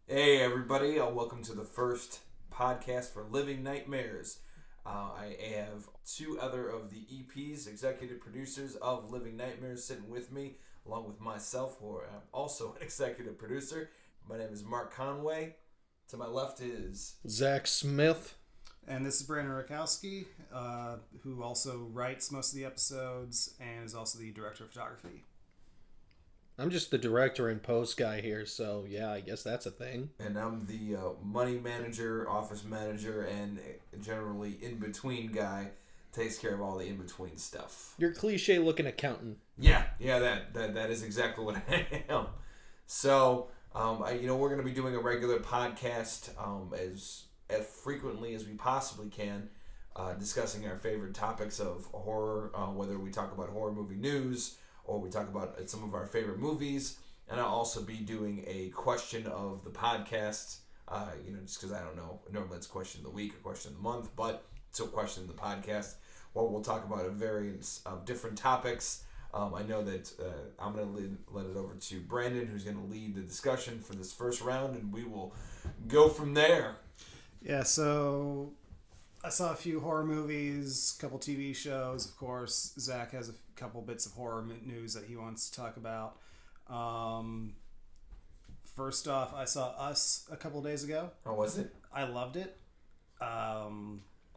Hey everybody, welcome to the first podcast for Living Nightmares. I have two other of the EPs, executive producers of Living Nightmares, sitting with me, along with myself, who am also an executive producer. My name is Mark Conway. To my left is Zach Smith. And this is Brandon Rakowski, who also writes most of the episodes and is also the director of photography. I'm just the director and post guy here, so yeah, I guess that's a thing. And I'm the money manager, office manager, and generally in-between guy. Takes care of all the in-between stuff. You're a cliche-looking accountant. Yeah, that is exactly what I am. So, we're going to be doing a regular podcast as frequently as we possibly can, discussing our favorite topics of horror, whether we talk about horror movie news or we talk about some of our favorite movies. And I'll also be doing a question of the podcast, just because I don't know. Normally it's question of the week or question of the month, but it's a question of the podcast where we'll talk about a variance of different topics. I know that I'm going to let it over to Brandon, who's going to lead the discussion for this first round, and we will go from there. Yeah, so I saw a few horror movies, a couple TV shows. Of course, Zach has a couple bits of horror news that he wants to talk about. First off, I saw Us a couple days ago. How was it? I loved it. I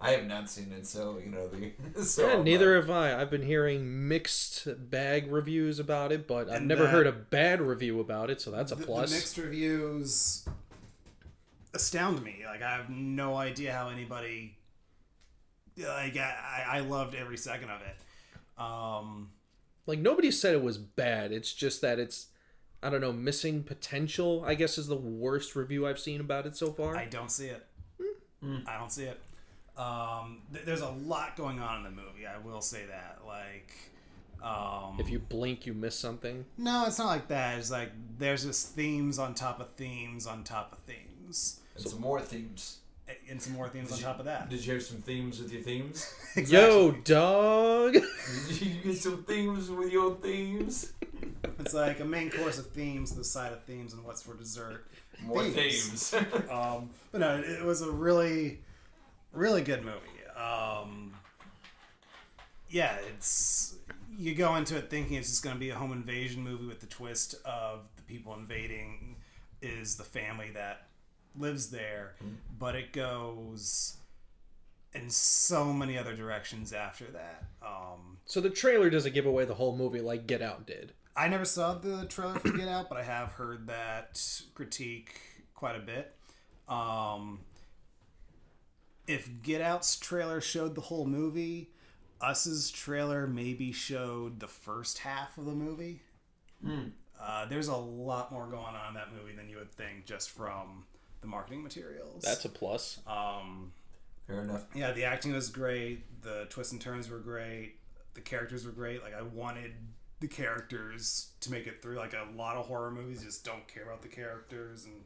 have not seen it, so Neither have I. I've been hearing mixed bag reviews about it, but I've never heard a bad review about it, so that's a plus. The mixed reviews astound me. Like, I have no idea how anybody... Like, I loved every second of it. Nobody said it was bad. It's just that it's, I don't know, missing potential, I guess, is the worst review I've seen about it so far. I don't see it. I don't see it. There's a lot going on in the movie. I will say that. If you blink, you miss something. No, it's not like that. It's like there's just themes on top of themes on top of themes. And some more themes. And some more themes on top of that. Did you have some themes with your themes? Exactly. Yo, dog! Did you get some themes with your themes? It's like a main course of themes, the side of themes, and what's for dessert. More themes. But no, it was a really, really good movie. It's... You go into it thinking it's just going to be a home invasion movie with the twist of the people invading is the family that lives there, but it goes in so many other directions after that. So the trailer doesn't give away the whole movie like Get Out did. I never saw the trailer for Get Out, but I have heard that critique quite a bit. If Get Out's trailer showed the whole movie, Us's trailer maybe showed the first half of the movie. There's a lot more going on in that movie than you would think just from the marketing materials. That's a plus. Fair enough. Yeah, the acting was great. The twists and turns were great. The characters were great. Like, I wanted the characters to make it through. Like, a lot of horror movies just don't care about the characters, and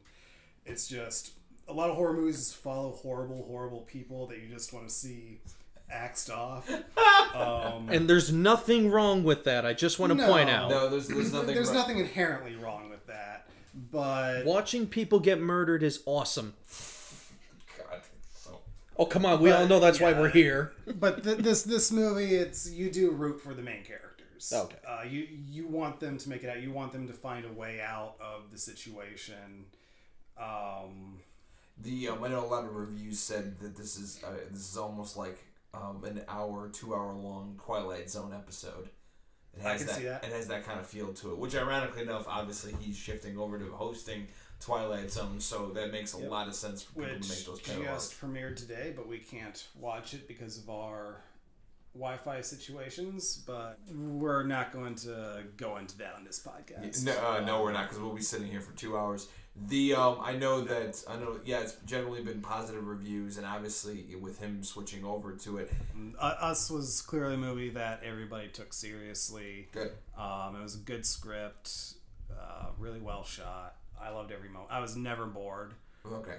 it's just a lot of horror movies just follow horrible people that you just want to see axed off. And there's nothing wrong with that. I just want to point out. No, there's nothing. There's nothing inherently wrong with that, but Watching people get murdered is awesome. God, so. Oh, come on. We all know that's why we're here. But this movie, you do root for the main characters. Okay. You want them to make it out. You want them to find a way out of the situation. I know a lot of reviews said that this is almost like an 2-hour long Twilight Zone episode. I can see that. It has that kind of feel to it, which ironically enough, obviously he's shifting over to hosting Twilight Zone, so that makes a lot of sense for people to make those parallels. Just premiered today, but we can't watch it because of our Wi-Fi situations, but we're not going to go into that on this podcast. No, we're not, because we'll be sitting here for 2 hours. I know, it's generally been positive reviews, and obviously with him switching over to it. Us was clearly a movie that everybody took seriously. Good. It was a good script, really well shot. I loved every moment. I was never bored. Okay.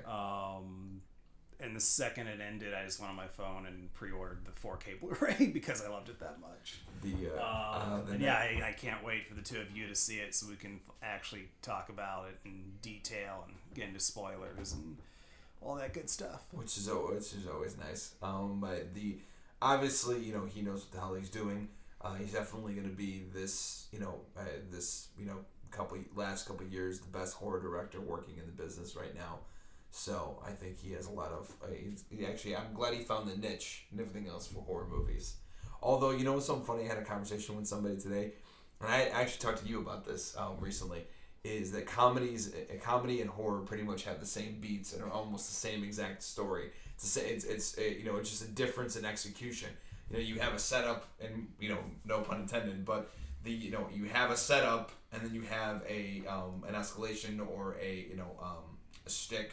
And the second it ended, I just went on my phone and pre-ordered the 4K Blu-ray because I loved it that much. I can't wait for the two of you to see it so we can actually talk about it in detail and get into spoilers and all that good stuff. Which is always nice. Obviously, he knows what the hell he's doing. He's definitely going to be this last couple years the best horror director working in the business right now. So I think he has a lot of. I'm glad he found the niche and everything else for horror movies. Although, what's something funny? I had a conversation with somebody today, and I actually talked to you about this recently. Is that comedy and horror pretty much have the same beats and are almost the same exact story. It's just a difference in execution. You have a setup, and no pun intended, but you have a setup, and then you have an escalation or a stick.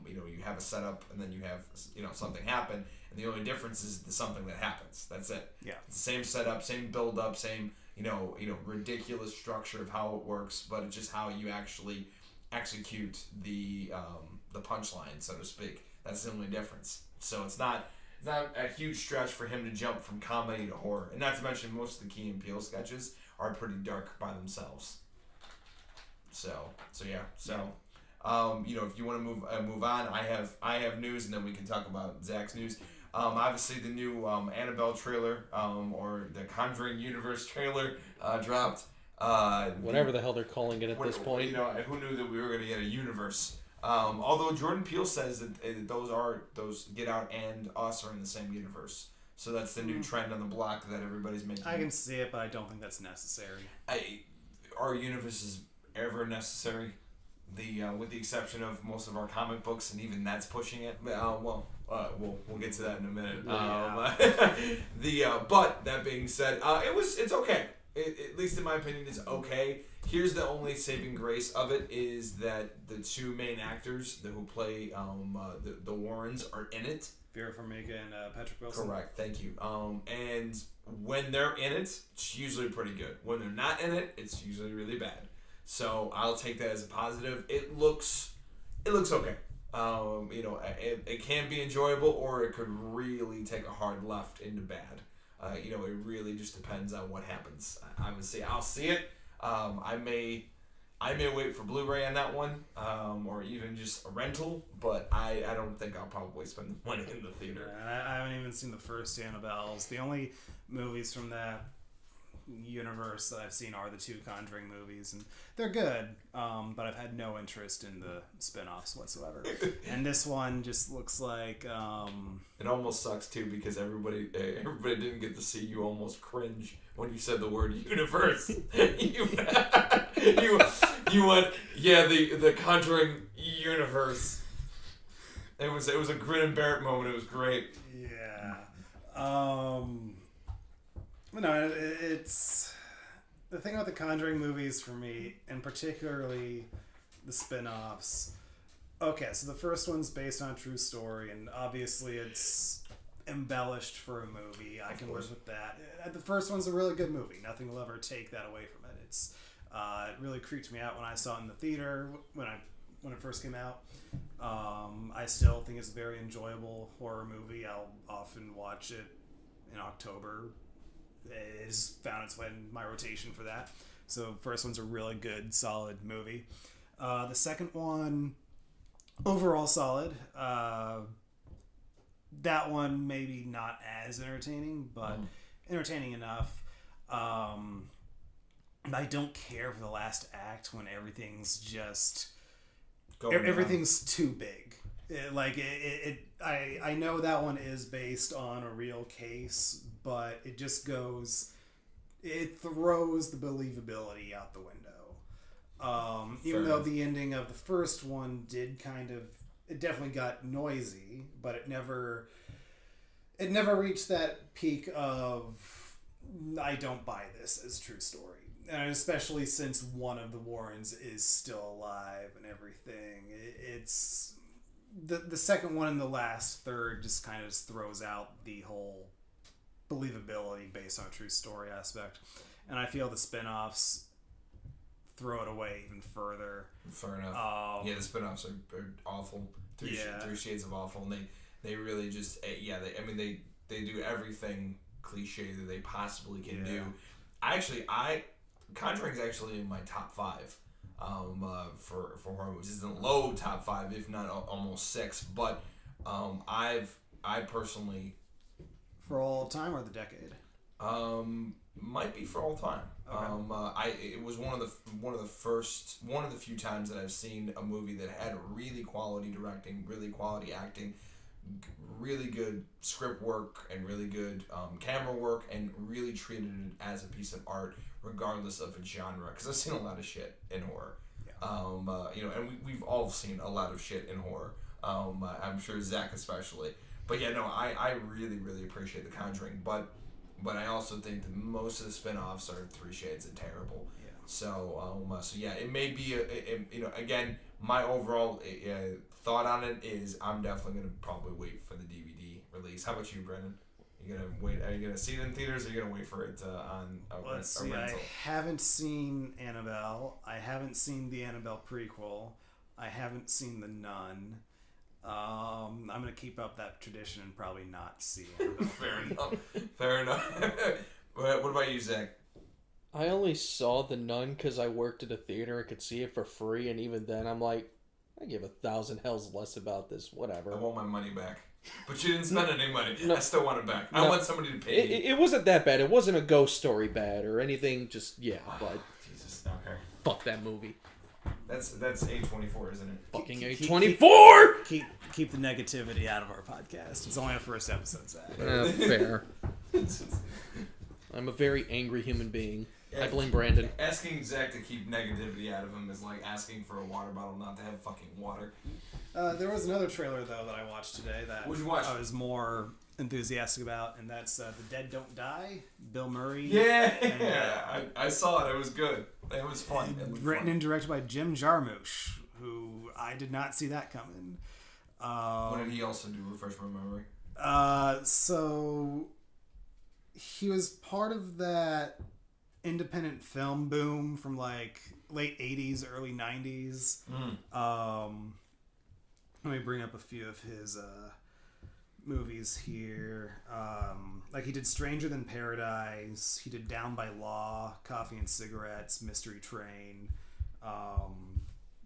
You have a setup, and then you have something happen, and the only difference is the something that happens. That's it. Yeah. It's the same setup, same build up, same ridiculous structure of how it works, but it's just how you actually execute the punchline, so to speak. That's the only difference. So it's not a huge stretch for him to jump from comedy to horror, and not to mention most of the Key and Peele sketches are pretty dark by themselves. So yeah. So. If you want to move on, I have news, and then we can talk about Zach's news. Obviously, the new Annabelle trailer, or the Conjuring Universe trailer, dropped. Whatever the hell they're calling it at this point. Who knew that we were going to get a universe? Although Jordan Peele says that those Get Out and Us are in the same universe. So that's the new trend on the block that everybody's making. I can see it, but I don't think that's necessary. Our universe is ever necessary. With the exception of most of our comic books, and even that's pushing it. We'll get to that in a minute. Yeah. But that being said, it's okay. At least in my opinion, it's okay. Here's the only saving grace of it is that the two main actors who play the Warrens are in it. Vera Farmiga and Patrick Wilson. Correct. Thank you. And when they're in it, it's usually pretty good. When they're not in it, it's usually really bad. So I'll take that as a positive. It looks okay. It can be enjoyable, or it could really take a hard left into bad. It really just depends on what happens. Obviously, I'll see it. I may wait for Blu-ray on that one, or even just a rental. But I don't think I'll probably spend the money in the theater. I haven't even seen the first Annabelles. The only movies from that universe that I've seen are the two Conjuring movies, and they're good, but I've had no interest in the spin-offs whatsoever. And this one just looks like it almost sucks too, because everybody didn't get to see you almost cringe when you said the word universe. you went, yeah, the Conjuring universe. It was a grin and bear it moment. It was great. Yeah. No, it's the thing about the Conjuring movies for me, and particularly the spin-offs. Okay, so the first one's based on a true story, and obviously it's embellished for a movie. I can live with that. The first one's a really good movie. Nothing will ever take that away from it. It really creeped me out when I saw it in the theater when it first came out. I still think it's a very enjoyable horror movie. I'll often watch it in October. It has found its way in my rotation for that. So first one's a really good, solid movie. The second one, overall solid. That one maybe not as entertaining, but entertaining enough. I don't care for the last act when everything's just everything's too big. I know that one is based on a real case, but it just it throws the believability out the window. Even though the ending of the first one did it definitely got noisy, but it never reached that peak of, I don't buy this as true story. And especially since one of the Warrens is still alive and everything. It's the second one and the last third just kind of throws out the whole believability based on a true story aspect. And I feel the spin-offs throw it away even further. Fair enough. The spin-offs are awful. Three Shades of Awful, and they really just they do everything cliche that they possibly can do. Conjuring's actually in my top 5 for horror movies. It's in the low top 5, if not almost 6. But I personally, for all time or the decade, might be for all time. Okay. It was one of the few times that I've seen a movie that had really quality directing, really quality acting, really good script work, and really good camera work, and really treated it as a piece of art, regardless of its genre. Because I've seen a lot of shit in horror, and we've all seen a lot of shit in horror. I'm sure Zach especially. But I really, really appreciate The Conjuring, but I also think that most of the spin-offs are Three Shades and terrible. Yeah. So it may be again, my overall thought on it is I'm definitely gonna probably wait for the DVD release. How about you, Brendan? You gonna wait? Are you gonna see it in theaters, or are you gonna wait for it on a rental? I haven't seen Annabelle. I haven't seen the Annabelle prequel. I haven't seen The Nun. I'm gonna keep up that tradition and probably not see Annabelle. Fair enough. What about you, Zach? I only saw The Nun because I worked at a theater and could see it for free, and even then I'm like, I give 1,000 hells less about this, whatever. I want my money back. But you didn't spend any money. No, I still want it back. I want somebody to pay me. It wasn't that bad. It wasn't a ghost story bad or anything, just, but... Jesus, okay. Fuck that movie. That's A24, isn't it? Fucking A24! Keep the negativity out of our podcast. It's only our first episode, Zach. Fair. I'm a very angry human being. I blame Brandon. Asking Zach to keep negativity out of him is like asking for a water bottle not to have fucking water. There was another trailer, though, that I watched today that What'd you watch? I was more enthusiastic about, and that's The Dead Don't Die, Bill Murray. Yeah, I saw it. It was good. It was fun. Written and directed by Jim Jarmusch, who I did not see that coming. What did he also do? Refresh my memory. So he was part of that independent film boom from like late 80s, early 90s. Let me bring up a few of his movies here. Like he did Stranger Than Paradise. He did Down by Law, Coffee and Cigarettes, Mystery Train,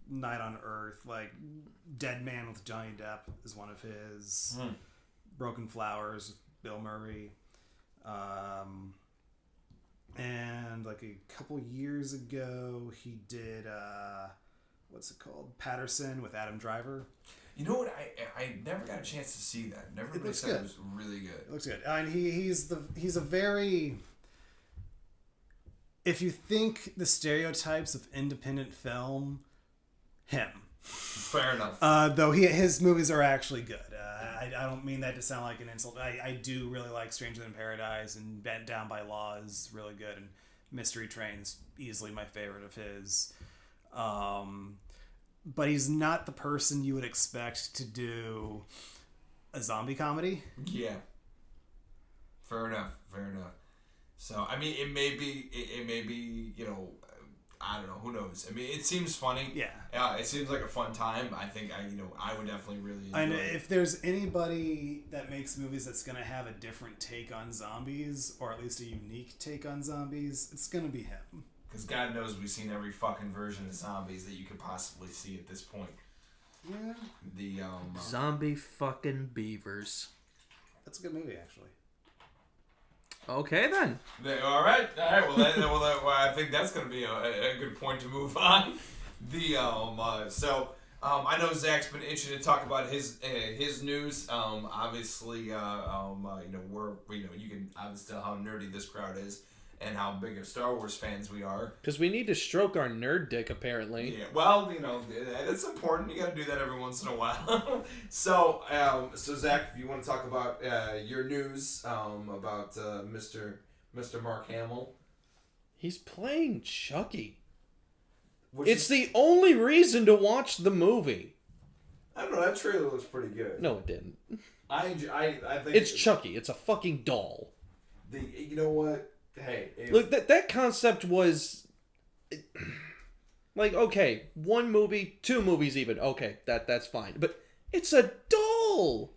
Night on Earth. Like Dead Man with Johnny Depp is one of his. Broken Flowers with Bill Murray. And like a couple years ago, he did what's it called? Patterson with Adam Driver. You know what? I never got a chance to see that. Everybody said it was really good. It looks good. And he's a very. If you think the stereotypes of independent film, him. Fair enough. Though his movies are actually good. I don't mean that to sound like an insult. I do really like Stranger Than Paradise, and Bent Down by Law is really good, and Mystery Train's easily my favorite of his. But he's not the person you would expect to do a zombie comedy. Yeah. Fair enough. So, I mean, it may be, I don't know, who knows? I mean, it seems funny. Yeah. It seems like a fun time. I think, I would definitely really enjoy and it. if there's anybody that makes movies that's going to have a different take on zombies, or at least a unique take on zombies, it's going to be him. Because God knows we've seen every fucking version of zombies that you could possibly see at this point. Yeah. The Zombie fucking beavers. That's a good movie, actually. Okay, then. All right. Well, I think that's going to be a good point to move on. I know Zach's been itching to talk about his news. Obviously, you can obviously tell how nerdy this crowd is and how big of Star Wars fans we are. Because we need to stroke our nerd dick, apparently. Yeah, well, it's important. You got to do that every once in a while. So Zach, if you want to talk about your news about Mr. Mark Hamill. He's playing Chucky. It's the only reason to watch the movie. I don't know. That trailer looks pretty good. No, it didn't. I think it's Chucky. It's a fucking doll. You know what? Hey, look, that concept was. Like, okay, 1 movie, 2 movies even. Okay, that's fine. But it's a doll!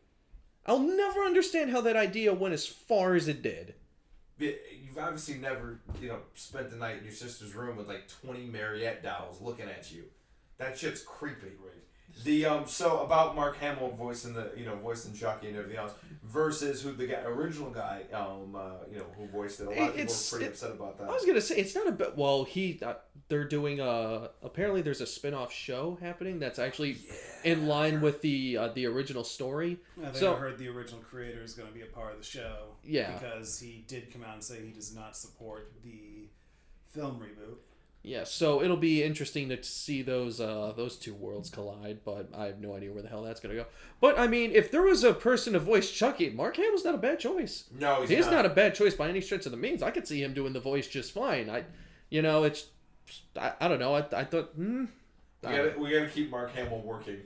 I'll never understand how that idea went as far as it did. You've obviously never, spent the night in your sister's room with like 20 Mariette dolls looking at you. That shit's creepy. Right. The so about Mark Hamill voicing Chucky and everything else versus who the original guy who voiced it. A lot of people were pretty upset about that. I was gonna say it's not a bit. Well, they're doing apparently there's a spin-off show happening that's actually in line with the original story. I think I heard the original creator is going to be a part of the show. Yeah, because he did come out and say he does not support the film reboot. Yeah, so it'll be interesting to see those 2 worlds collide, but I have no idea where the hell that's gonna go. But I mean, if there was a person to voice Chucky, Mark Hamill's not a bad choice. No, he's not a bad choice by any stretch of the means. I could see him doing the voice just fine. I don't know. I thought we gotta keep Mark Hamill working.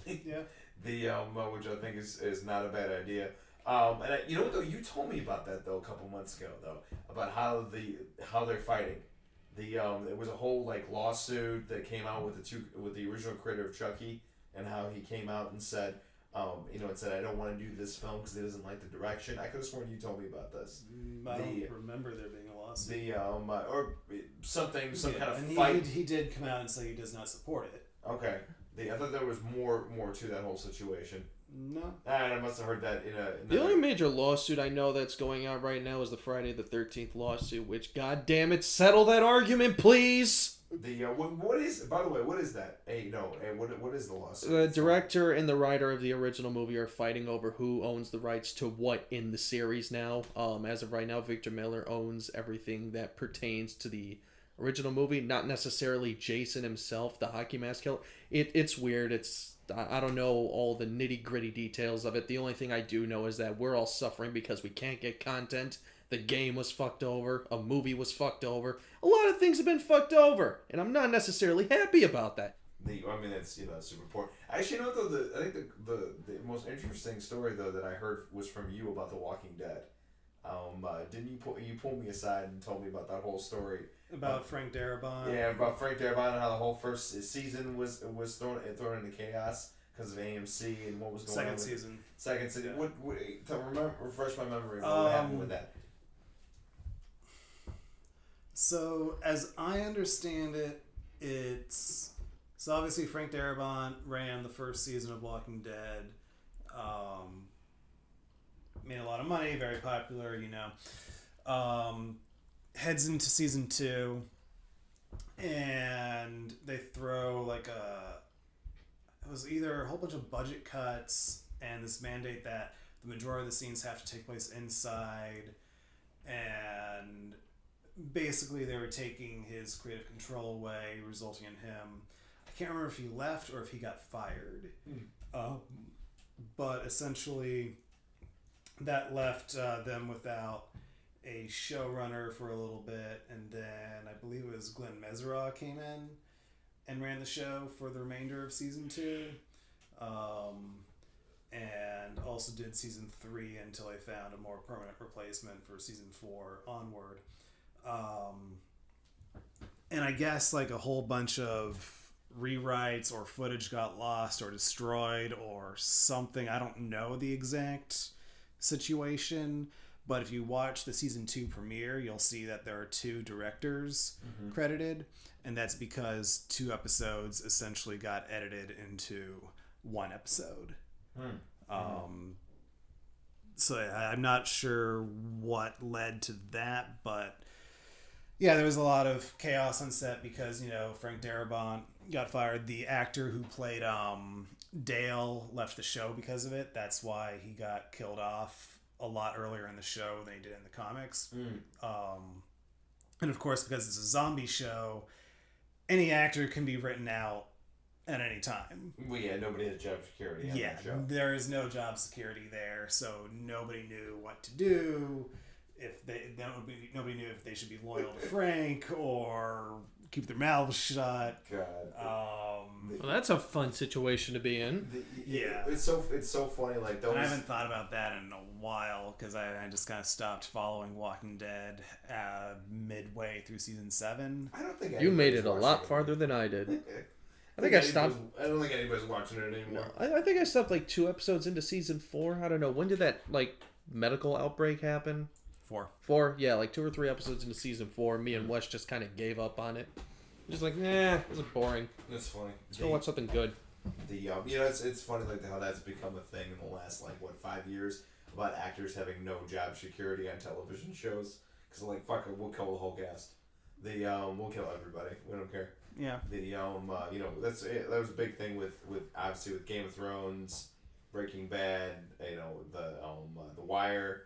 Yeah. Which I think is not a bad idea. And you know what though, you told me about that though a couple months ago though about how they're fighting. There was a whole lawsuit that came out with the original creator of Chucky, and how he came out and said, and said I don't want to do this film because he doesn't like the direction. I could have sworn you told me about this. I don't remember there being a lawsuit. Or some kind of and fight. He did come out and say he does not support it. Okay. I thought there was more to that whole situation. No. And I must have heard that the only major lawsuit I know that's going out right now is the Friday the 13th lawsuit, which, god damn it, settle that argument, please! What is, by the way, what is that? What is the lawsuit? The director and the writer of the original movie are fighting over who owns the rights to what in the series now. As of right now, Victor Miller owns everything that pertains to the original movie, not necessarily Jason himself, the hockey mask killer. It's weird. I don't know all the nitty-gritty details of it. The only thing I do know is that we're all suffering because we can't get content. The game was fucked over. A movie was fucked over. A lot of things have been fucked over, and I'm not necessarily happy about that. That's super important. Actually, though, I think the most interesting story though that I heard was from you about The Walking Dead. Didn't you pull me aside and told me about that whole story about Frank Darabont? Yeah, about Frank Darabont and how the whole first season was thrown into chaos because of AMC and what was going on. Second season. Yeah. Refresh my memory. What happened with that? So, as I understand it, it's obviously Frank Darabont ran the first season of Walking Dead. Made a lot of money, very popular, heads into season 2, and they throw it was either a whole bunch of budget cuts and this mandate that the majority of the scenes have to take place inside, and basically they were taking his creative control away, resulting in him, I can't remember if he left or if he got fired. But essentially that left them without a showrunner for a little bit, and then I believe it was Glenn Mesereau came in and ran the show for the remainder of season 2, and also did season 3 until they found a more permanent replacement for season 4 onward. And I guess a whole bunch of rewrites or footage got lost or destroyed or something. I don't know the exact situation, but if you watch the season 2 premiere, you'll see that there are 2 directors credited, and that's because 2 episodes essentially got edited into 1 episode. So I'm not sure what led to that, but yeah, there was a lot of chaos on set because, Frank Darabont got fired. The actor who played Dale left the show because of it. That's why he got killed off a lot earlier in the show than he did in the comics. And of course, because it's a zombie show, any actor can be written out at any time. Well, yeah, nobody has job security on that show. There is no job security there, so nobody knew what to do. Nobody knew if they should be loyal to Frank or keep their mouths shut. God. Well, that's a fun situation to be in. Yeah. It's so funny. Like those. I haven't thought about that in a while because I just kind of stopped following Walking Dead midway through season 7. I don't think You made anybody's it a watching lot it. farther than I did. I think I stopped. I don't think anybody's watching it anymore. I think I stopped like 2 episodes into season 4. I don't know. When did that like medical outbreak happen? 4? Yeah, like 2 or 3 episodes into season 4. Me and Wes just kind of gave up on it. Just like, this is boring. It's funny. Let's go watch something good. It's funny like how that's become a thing in the last 5 years about actors having no job security on television shows because fuck it, we'll kill the whole cast. We'll kill everybody. We don't care. Yeah. That's it. That was a big thing with obviously with Game of Thrones, Breaking Bad, The Wire,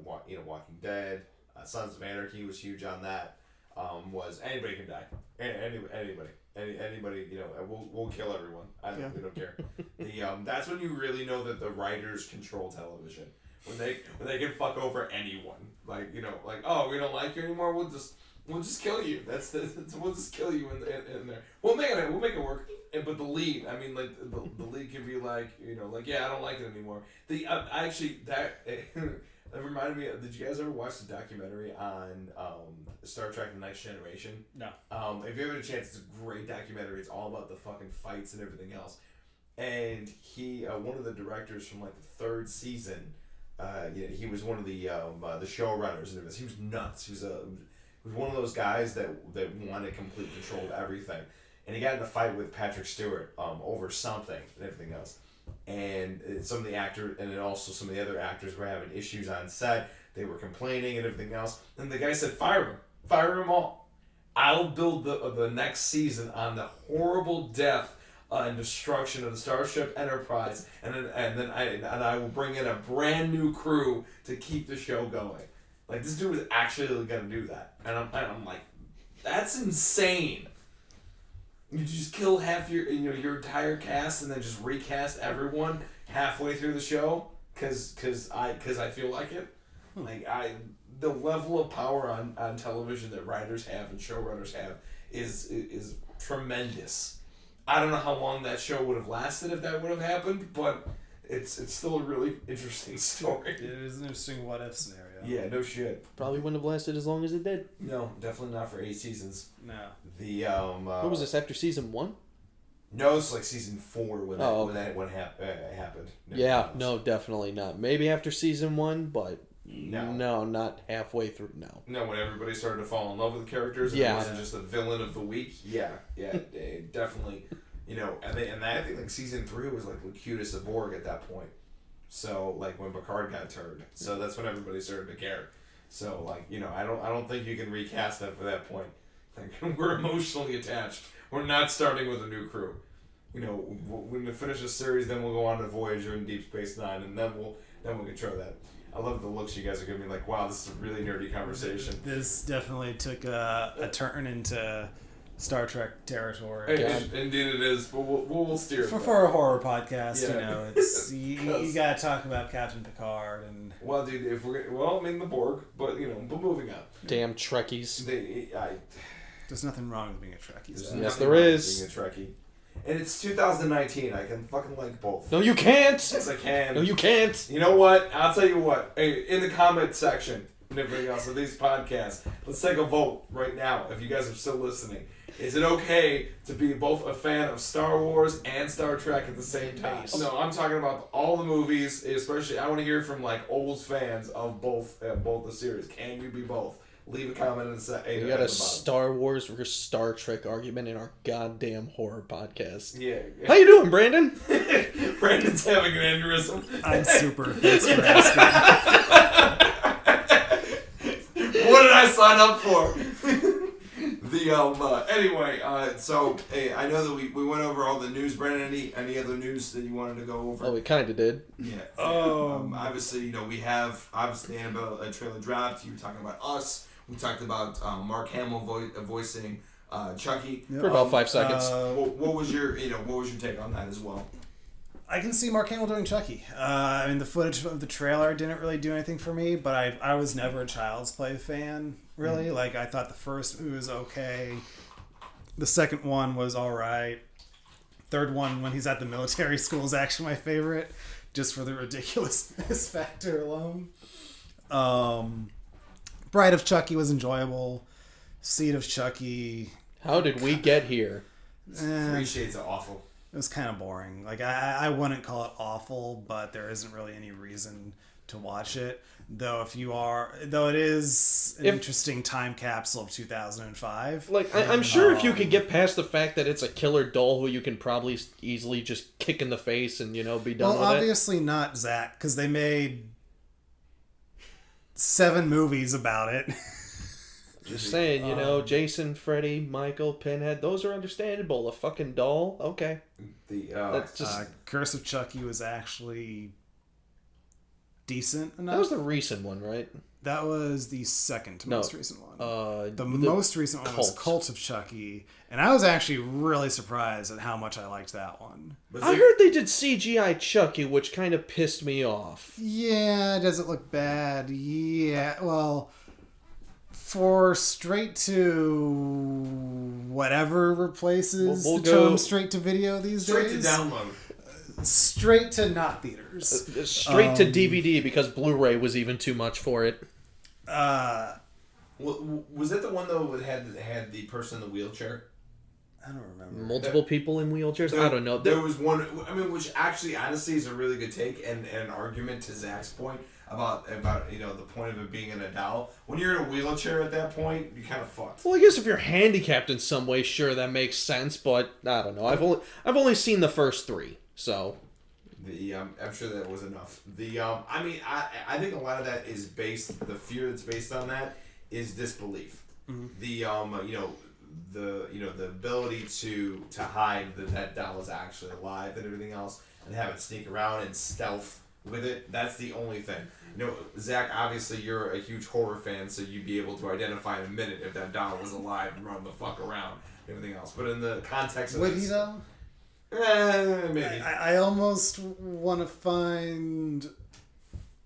Walking Dead, Sons of Anarchy was huge on that. Was anybody can die. Anybody, we'll kill everyone. We don't care. That's when you really know that the writers control television. When they can fuck over anyone. Oh, we don't like you anymore. We'll just kill you. We'll just kill you in there. We'll make it work. But the lead, I mean, the lead can be yeah, I don't like it anymore. That reminded me of, did you guys ever watch the documentary on Star Trek The Next Generation? No. If you ever had a chance, it's a great documentary. It's all about the fucking fights and everything else. And he, one of the directors from the 3rd season, he was one of the showrunners and everything. He was nuts. He was one of those guys that wanted complete control of everything. And he got in a fight with Patrick Stewart over something and everything else. And some of the actors, and then also some of the other actors were having issues on set. They were complaining and everything else. And the guy said, fire them all. I'll build the next season on the horrible death and destruction of the Starship Enterprise, and then I will bring in a brand new crew to keep the show going. This dude was actually gonna do that, and I'm like, that's insane. You just kill half your entire cast and then just recast everyone halfway through the show because I feel like it. The level of power on television that writers have and showrunners have is tremendous. I don't know how long that show would have lasted if that would have happened, but it's still a really interesting story. It is an interesting what if scenario. Yeah, no shit. Probably wouldn't have lasted as long as it did. No, definitely not for 8 seasons. No. What was this, after season 1? No, it's season 4 when that happened. No, definitely not. Maybe after season 1, but no, not halfway through. No, when everybody started to fall in love with the characters, and it wasn't just the villain of the week. Yeah, definitely. And I think season 3 was Locutus of Borg at that point. So when Picard got turned, so that's when everybody started to care. So I don't think you can recast that for that point. We're emotionally attached. We're not starting with a new crew. When we finish the series, then we'll go on to Voyager and Deep Space Nine, and then we'll control that. I love the looks you guys are giving me. Wow, this is a really nerdy conversation. This definitely took a turn into Star Trek territory. Indeed it is, but we'll steer it for a horror podcast. It's you gotta talk about Captain Picard and. Well, dude, if we're the Borg, but but moving on. Damn Trekkies. There's nothing wrong with being a Trekkie. Yes, there is. Being a Trekkie. And it's 2019. I can fucking like both. No, you can't. Yes, I can. No, you can't. You know what? I'll tell you what. Hey, in the comment section and everything else of these podcasts, let's take a vote right now. If you guys are still listening, is it okay to be both a fan of Star Wars and Star Trek at the same time? No, I'm talking about all the movies. Especially, I want to hear from old fans of both the series. Can you be both? Leave a comment and say. We got a Star Wars versus Star Trek argument in our goddamn horror podcast. Yeah. How you doing, Brandon? Brandon's having an aneurysm. I'm super. Thanks for asking. What did I sign up for? Anyway, so hey, I know that we went over all the news. Brandon, any other news that you wanted to go over? Oh, we kind of did. Yeah. Obviously, we have the Annabelle trailer dropped. You were talking about Us. We talked about Mark Hamill voicing Chucky for about 5 seconds. What was your take on that as well? I can see Mark Hamill doing Chucky. The footage of the trailer didn't really do anything for me, but I was never a Child's Play fan, really. I thought the first movie was okay. The second one was all right. Third one, when he's at the military school, is actually my favorite, just for the ridiculousness factor alone. Bride of Chucky was enjoyable. Seed of Chucky. How did we get here? 3 Shades of Awful. It was kind of boring. Like I wouldn't call it awful, but there isn't really any reason to watch it. Though it is an interesting time capsule of 2005. Like I'm sure if you could get past the fact that it's a killer doll who you can probably easily just kick in the face and be done with it. Well, obviously not Zach, because they made 7 movies about it. Just saying, Jason, Freddy, Michael, Pinhead, those are understandable. A fucking doll, okay. That's just Curse of Chucky was actually decent enough. That was the recent one, right? That was the second most recent one. The most most recent one was Cult of Chucky, and I was actually really surprised at how much I liked that one. I heard they did CGI Chucky, which kind of pissed me off. Yeah, does it look bad? Yeah, well, for straight to whatever replaces we'll the term straight to video these straight days. Straight to download. Straight to not theaters. Straight to DVD because Blu-ray was even too much for it. Was that the one though that had the person in the wheelchair? I don't remember. Multiple people in wheelchairs? I don't know. There was one, which actually honestly is a really good take and an argument to Zach's point about the point of it being in a doll. When you're in a wheelchair at that point, you're kind of fucked. Well, I guess if you're handicapped in some way, sure, that makes sense, but I don't know. I've only seen the first 3. So, I'm sure that was enough. I think a lot of that is based. The fear that's based on that is disbelief. Mm-hmm. The ability to hide that doll is actually alive and everything else, and have it sneak around and stealth with it. That's the only thing. Zach, obviously you're a huge horror fan, so you'd be able to identify in a minute if that doll was alive and run the fuck around and everything else. But in the context of would he though? Maybe. I almost want to find.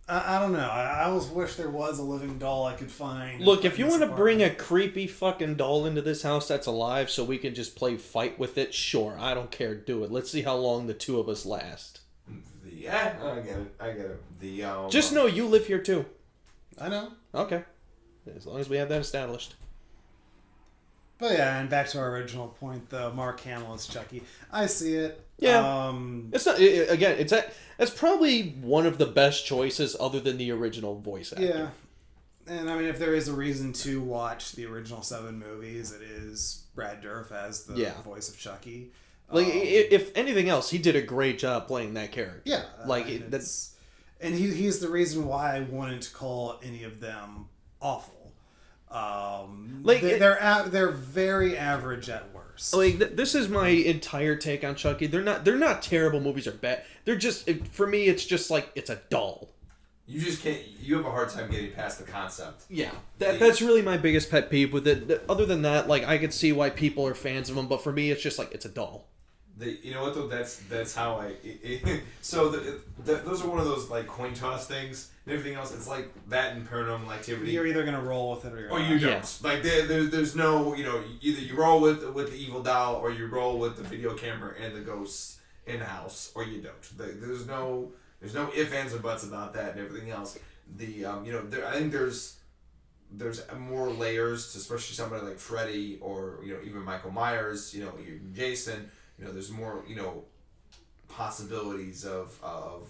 I don't know. I almost wish there was a living doll I could find. Look, if you want to bring a creepy fucking doll into this house that's alive so we can just play fight with it, sure. I don't care. Do it. Let's see how long the 2 of us last. Yeah, I get it. Just know you live here too. I know. Okay. As long as we have that established. But yeah, and back to our original point, though, Mark Hamill is Chucky. I see it. Yeah. It's not again. That's probably one of the best choices, other than the original voice actor. Yeah. And I mean, if there is a reason to watch the original 7 movies, it is Brad Dourif as the voice of Chucky. Like, if anything else, he did a great job playing that character. Yeah. Like that's, and he's the reason why I wanted to call any of them awful. They're very average at worst. Like this is my entire take on Chucky. They're not terrible movies or bad. They're just for me. It's just like it's a doll. You just can't. You have a hard time getting past the concept. Yeah, that's really my biggest pet peeve with it. Other than that, like I could see why people are fans of them, but for me, it's just like it's a doll. You know what though? That's how so those are one of those like coin toss things and everything else. It's like that in Paranormal Activity. You're either gonna roll with it or you don't. Yeah. Like there's no either you roll with the evil doll or you roll with the video camera and the ghosts in the house or you don't. There's no ifs, ands, or buts about that and everything else. I think there's more layers to especially somebody like Freddy or even Michael Myers. Even Jason. There's more, possibilities of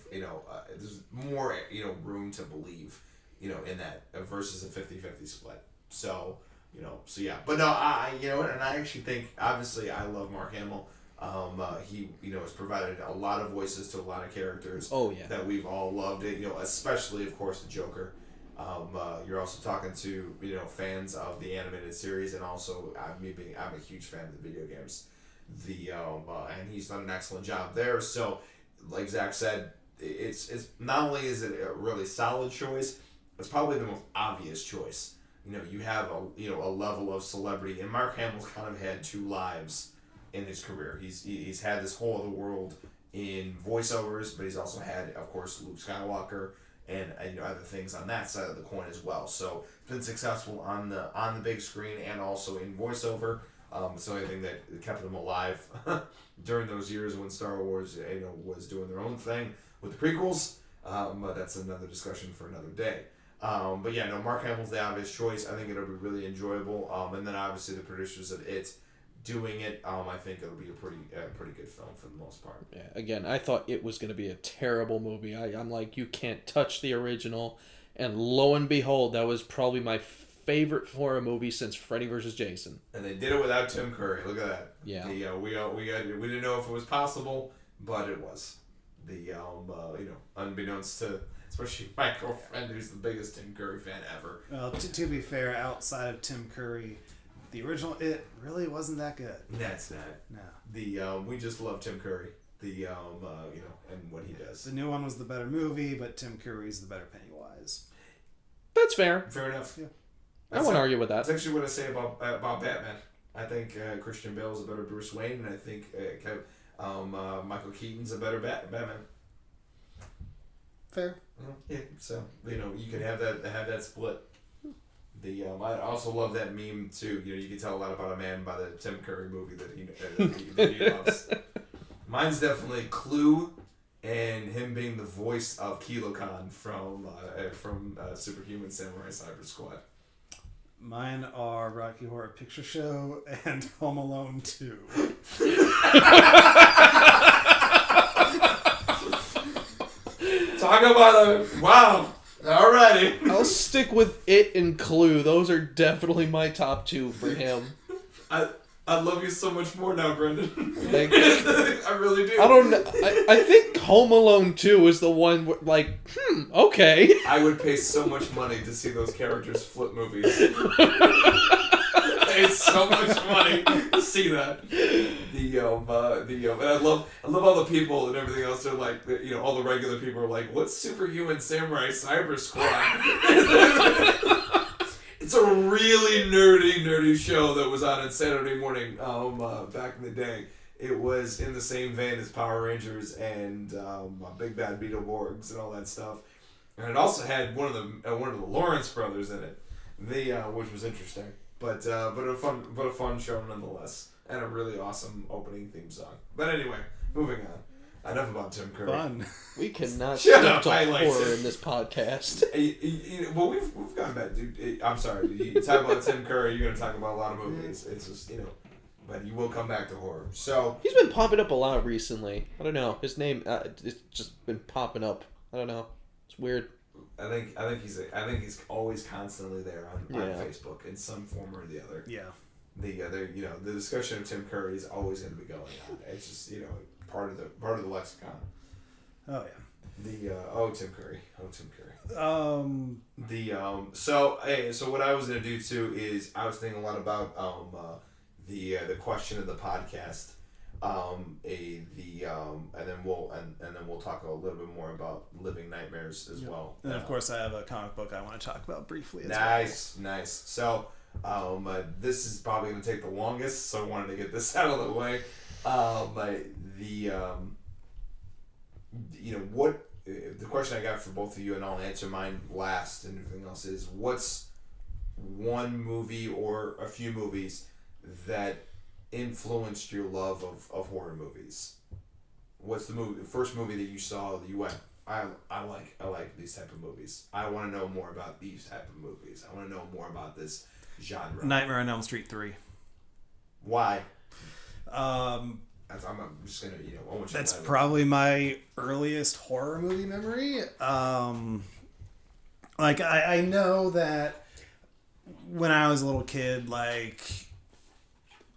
there's more, room to believe, in that versus a 50-50 split. So, yeah. But no, and I actually think, obviously, I love Mark Hamill. He, has provided a lot of voices to a lot of characters. Oh, yeah. That we've all loved it, especially, of course, the Joker. You're also talking to, fans of the animated series and also I'm a huge fan of the video games. And he's done an excellent job there. So, like Zach said, it's not only is it a really solid choice, it's probably the most obvious choice. You have a level of celebrity, and Mark Hamill's kind of had 2 lives in his career. He's had this whole other world in voiceovers, but he's also had, of course, Luke Skywalker and other things on that side of the coin as well. So, been successful on the big screen and also in voiceover. It's the only thing that kept them alive during those years when Star Wars, was doing their own thing with the prequels. But that's another discussion for another day. But yeah, no, Mark Hamill's the obvious choice. I think it'll be really enjoyable. And then obviously the producers of it doing it, I think it'll be a pretty good film for the most part. Yeah, again, I thought it was going to be a terrible movie. I'm like, you can't touch the original. And lo and behold, that was probably my favorite horror movie since Freddy vs. Jason. And they did it without Tim Curry. Look at that. Yeah. We didn't know if it was possible, but it was. Unbeknownst to especially my girlfriend, who's the biggest Tim Curry fan ever. Well, to be fair, outside of Tim Curry, the original It really wasn't that good. That's not. No. We just love Tim Curry. And what he does. The new one was the better movie, but Tim Curry's the better Pennywise. That's fair. Fair enough. Yeah. I won't argue with that. That's actually what I say about Batman. I think Christian Bale's a better Bruce Wayne, and I think Michael Keaton's a better Batman. Fair. Yeah, so you can have that split. I also love that meme too. You can tell a lot about a man by the Tim Curry movie that he loves. Mine's definitely Clue, and him being the voice of Kilo Khan from Superhuman Samurai Cyber Squad. Mine are Rocky Horror Picture Show and Home Alone 2. Talk about wow. Alrighty. I'll stick with It and Clue. Those are definitely my top two for him. I love you so much more now, Brendan. I really do. I don't know. I think Home Alone 2 is the one where, okay. I would pay so much money to see those characters flip movies. Pay so much money to see that. And I love all the people and everything else. They're like, all the regular people are like, what's Superhuman Samurai Cyber Squad? It's a really nerdy show that was on Saturday morning back in the day. It was in the same vein as Power Rangers and Big Bad Beetleborgs and all that stuff. And it also had one of the Lawrence brothers in it, which was interesting. But a fun show nonetheless, and a really awesome opening theme song. But anyway, moving on. Enough about Tim Curry. Fun. We cannot Shut stick up, to I like horror it. in this podcast. Well, we've gone back, dude. I'm sorry. You talk about Tim Curry, you're going to talk about a lot of movies. It's just, but you will come back to horror. So He's been popping up a lot recently. I don't know. His name, it's just been popping up. I don't know. It's weird. I think he's always constantly there on Facebook in some form or the other. Yeah. The discussion of Tim Curry is always going to be going on. It's just part of the lexicon. Oh yeah. Tim Curry. So what I was going to do too is I was thinking a lot about the question of the podcast. And then we'll talk a little bit more about Living Nightmares as well. And of course, I have a comic book I want to talk about briefly. Nice. So, this is probably going to take the longest, so I wanted to get this out of the way. The question I got for both of you, and I'll answer mine last, and everything else is, what's one movie or a few movies that influenced your love of horror movies? What's the first movie that you saw that you went, I like these type of movies. I want to know more about these type of movies. I want to know more about this genre. Nightmare on Elm Street 3. Why? I'm just gonna, I want you that's to probably my earliest horror movie memory. I know that when I was a little kid,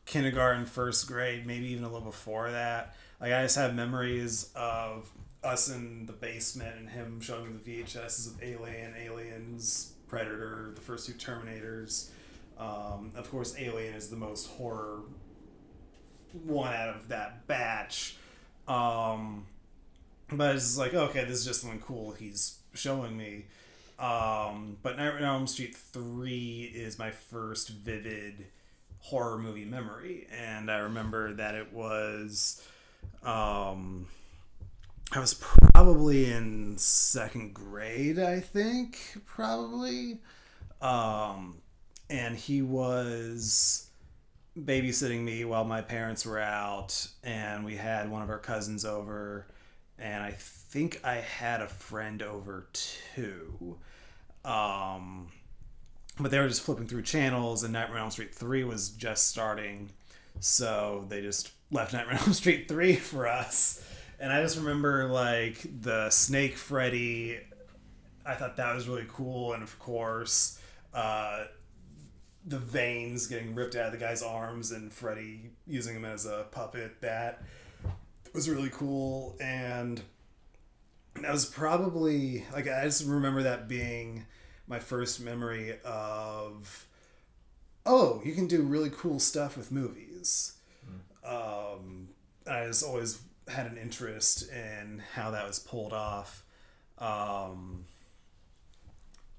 kindergarten, first grade, maybe even a little before that, I just have memories of us in the basement and him showing me the VHSs of Aliens, Predator, the first two Terminators. Of course, Alien is the most horror one out of that batch. But it's like, okay, this is just something cool he's showing me. But Nightmare on Elm Street 3 is my first vivid horror movie memory. And I remember that it was... I was probably in second grade, I think, probably. And he was babysitting me while my parents were out, and we had one of our cousins over, and I think I had a friend over too. But they were just flipping through channels, and Nightmare on Elm Street 3 was just starting, so they just left Nightmare on Elm Street 3 for us. And I just remember, like, the Snake Freddy, I thought that was really cool, and of course, the veins getting ripped out of the guy's arms and Freddy using him as a puppet, that was really cool. And that was probably, like, I just remember that being my first memory of, oh, you can do really cool stuff with movies. I just always had an interest in how that was pulled off.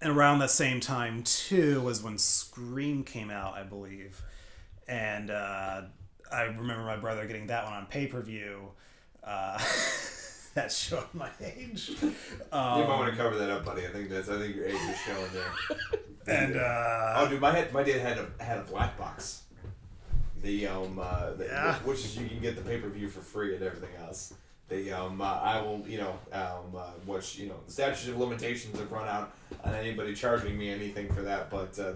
And around the same time, too, was when Scream came out, I believe. And I remember my brother getting that one on pay-per-view. That's showing my age. You might want to cover that up, buddy. I think your age is showing there. And oh, dude, my dad had a black box. Which is, you can get the pay-per-view for free and everything else. I will, which, the statute of limitations have run out on anybody charging me anything for that, but that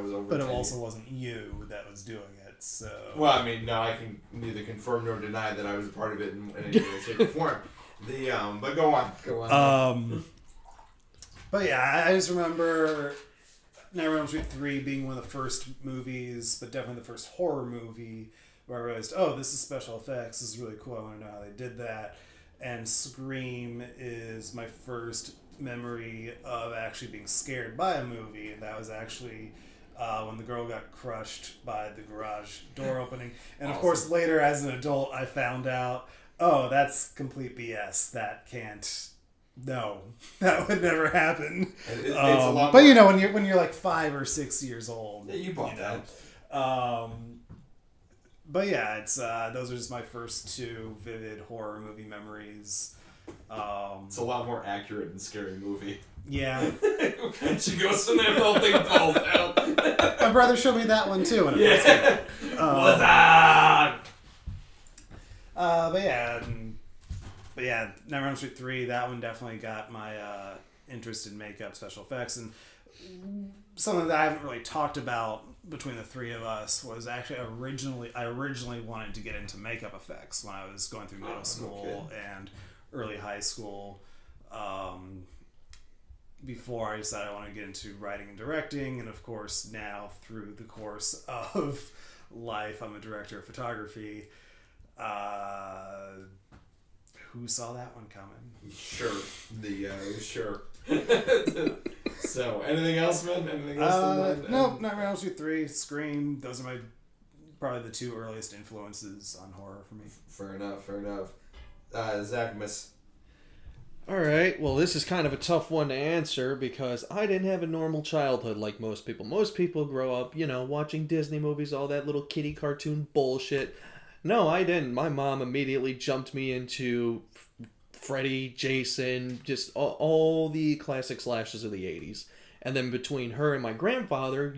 was over. But it also wasn't you that was doing it, so. Well, I mean, no, I can neither confirm nor deny that I was a part of it in any way, shape, or form. But go on. But yeah, I just remember Nightmare on Elm Street 3 being one of the first movies, but definitely the first horror movie where I realized, oh, this is special effects. This is really cool. I want to know how they did that. And Scream is my first memory of actually being scared by a movie. And that was actually when the girl got crushed by the garage door opening. And of course, later as an adult, I found out, oh, that's complete BS. That can't... No, that would never happen. It's a lot but more... when you're like 5 or 6 years old, yeah, you bought that. But yeah, it's those are just my first two vivid horror movie memories. It's a lot more accurate than Scary Movie. Yeah. She goes in there, the whole thing falls down. My brother showed me that one too. Yeah. What's up? But yeah, Nightmare on Elm Street 3, that one definitely got my interest in makeup, special effects, and something that I haven't really talked about between the three of us was actually I originally wanted to get into makeup effects when I was going through middle school and early high school. Before I decided I wanted to get into writing and directing, and of course now through the course of life, I'm a director of photography. Who saw that one coming? Sure. Sure. So, anything else, man? Anything else? No, Nightmare on Elm Street 3, Scream. Those are probably the two earliest influences on horror for me. Fair enough. Zach, miss. Alright, well, this is kind of a tough one to answer because I didn't have a normal childhood like most people. Most people grow up, watching Disney movies, all that little kiddie cartoon bullshit. No, I didn't. My mom immediately jumped me into Freddy, Jason, just all the classic slashes of the 80s. And then between her and my grandfather,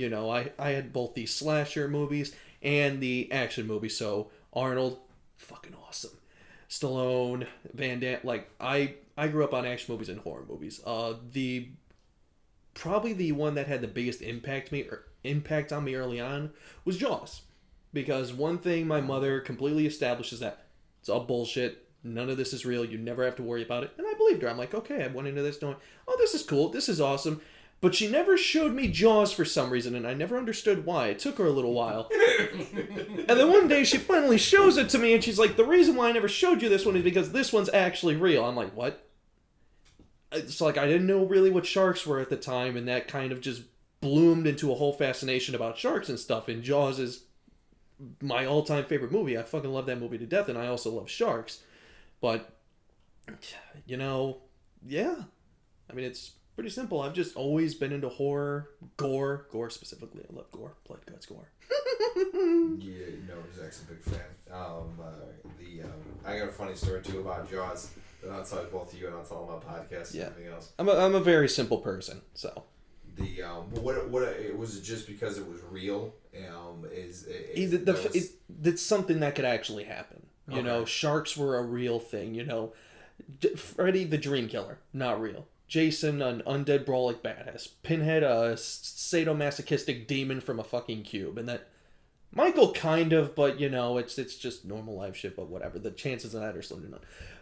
I had both the slasher movies and the action movies. So Arnold, fucking awesome. Stallone, Van Damme, I grew up on action movies and horror movies. Probably the one that had the biggest impact on me early on was Jaws. Because one thing my mother completely established is that it's all bullshit. None of this is real. You never have to worry about it. And I believed her. I'm like, okay, I went into this knowing, oh, this is cool. This is awesome. But she never showed me Jaws for some reason, and I never understood why. It took her a little while. And then one day she finally shows it to me, and she's like, the reason why I never showed you this one is because this one's actually real. I'm like, what? It's like I didn't know really what sharks were at the time, and that kind of just bloomed into a whole fascination about sharks and stuff. And Jaws is my all-time favorite movie. I fucking love that movie to death, and I also love sharks. But, yeah. I mean, it's pretty simple. I've just always been into horror, gore specifically. I love gore, blood, guts, gore. Yeah, Zach's a big fan. I got a funny story too about Jaws that I'll tell both of you, and I'll tell them about podcasts and everything else. I'm a very simple person, so. what was it just because it was real? It's something that could actually happen. You know, sharks were a real thing. You know, Freddy the Dream Killer, not real. Jason, an undead brawling badass. Pinhead, a sadomasochistic demon from a fucking cube, and that Michael kind of, but you know, it's just normal life shit. But whatever, the chances of that are slim to none.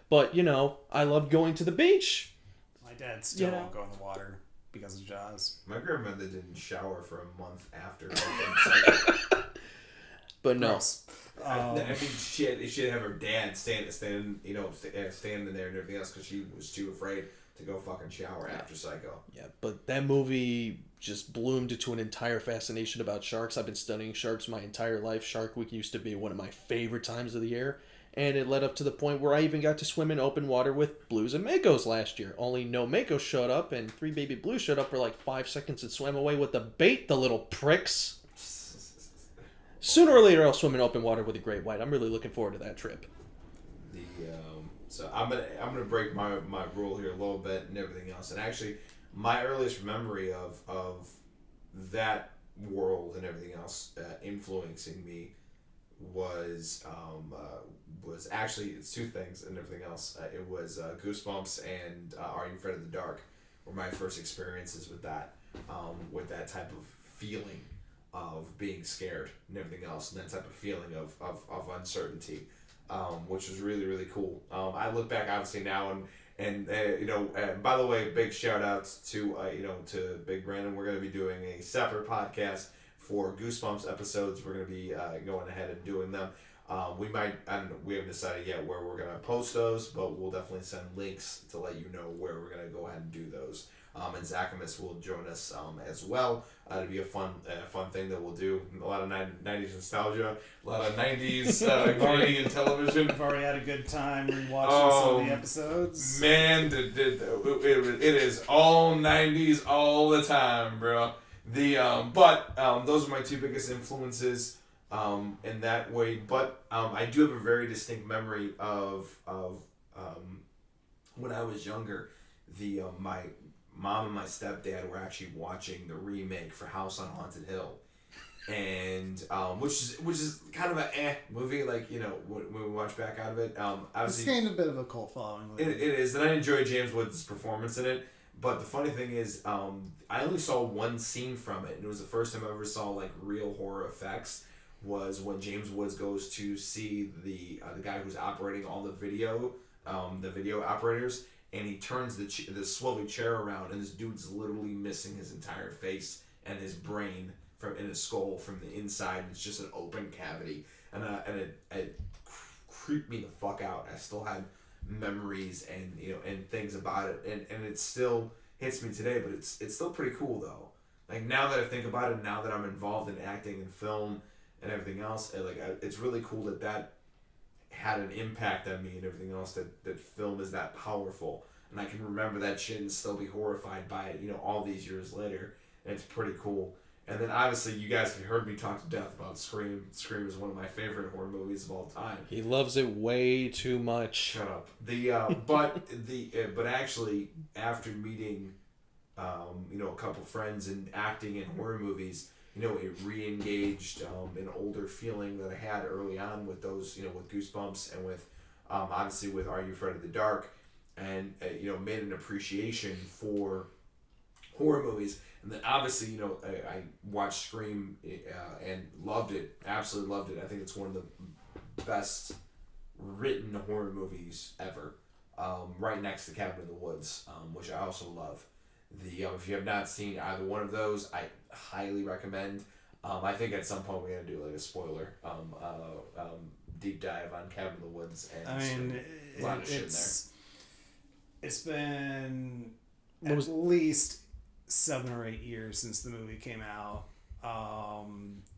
But you know, I love going to the beach. My dad still won't go in the water because of Jaws. My grandmother didn't shower for a month after. But no. I mean, she'd have her dad standing there and everything else because she was too afraid to go fucking shower after Psycho. Yeah, but that movie just bloomed into an entire fascination about sharks. I've been studying sharks my entire life. Shark Week used to be one of my favorite times of the year. And it led up to the point where I even got to swim in open water with blues and makos last year. Only no makos showed up, and 3 baby blues showed up for like 5 seconds and swam away with the bait, the little pricks. Sooner or later, I'll swim in open water with a great white. I'm really looking forward to that trip. So I'm gonna break my rule here a little bit and everything else. And actually, my earliest memory of that world and everything else influencing me was actually it's 2 things and everything else. It was Goosebumps and Are You Afraid of the Dark were my first experiences with that type of feeling of being scared and everything else, and that type of feeling of uncertainty, which was really, really cool. I look back obviously now and by the way, big shout outs to Big Brandon. We're going to be doing a separate podcast for Goosebumps episodes. We're going to be going ahead and doing them. We haven't decided yet where we're going to post those, but we'll definitely send links to let you know where we're going to go ahead and do those. And Zachamus will join us as well. It'll be a fun thing that we'll do. A lot of 90s nostalgia, a lot of 90s Canadian television. I've already had a good time rewatching some of the episodes. Man, it is all 90s all the time, bro. But those are my 2 biggest influences in that way. But I do have a very distinct memory of when I was younger. My mom and my stepdad were actually watching the remake for House on Haunted Hill, and which is kind of a movie, like, you know, when we watch back out of it. It's gained a bit of a cult following. It is, and I enjoy James Woods' performance in it. But the funny thing is, I only saw one scene from it, and it was the first time I ever saw like real horror effects. Was when James Woods goes to see the guy who's operating all the video operators. And he turns the swivelly chair around, and this dude's literally missing his entire face and his brain in his skull from the inside. And it's just an open cavity, and it creeped me the fuck out. I still had memories and things about it, and it still hits me today. But it's still pretty cool though. Like, now that I think about it, now that I'm involved in acting and film and everything else, it's really cool that had an impact on me and everything else, that film is that powerful, and I can remember that shit and still be horrified by it, all these years later, and it's pretty cool. And then obviously you guys have heard me talk to death about Scream. Scream is one of my favorite horror movies of all time. He loves it way too much. Shut up. But actually, after meeting a couple friends and acting in horror movies, it re-engaged an older feeling that I had early on with those, with Goosebumps and with, obviously with Are You Afraid of the Dark, and, made an appreciation for horror movies. And then obviously, I watched Scream and loved it, absolutely loved it. I think it's one of the best written horror movies ever, right next to Cabin in the Woods, which I also love. If you have not seen either one of those, I highly recommend. I think at some point we're gonna do like a spoiler deep dive on Cabin in the Woods, and a lot of shit in there. It's been at least 7 or 8 years since the movie came out.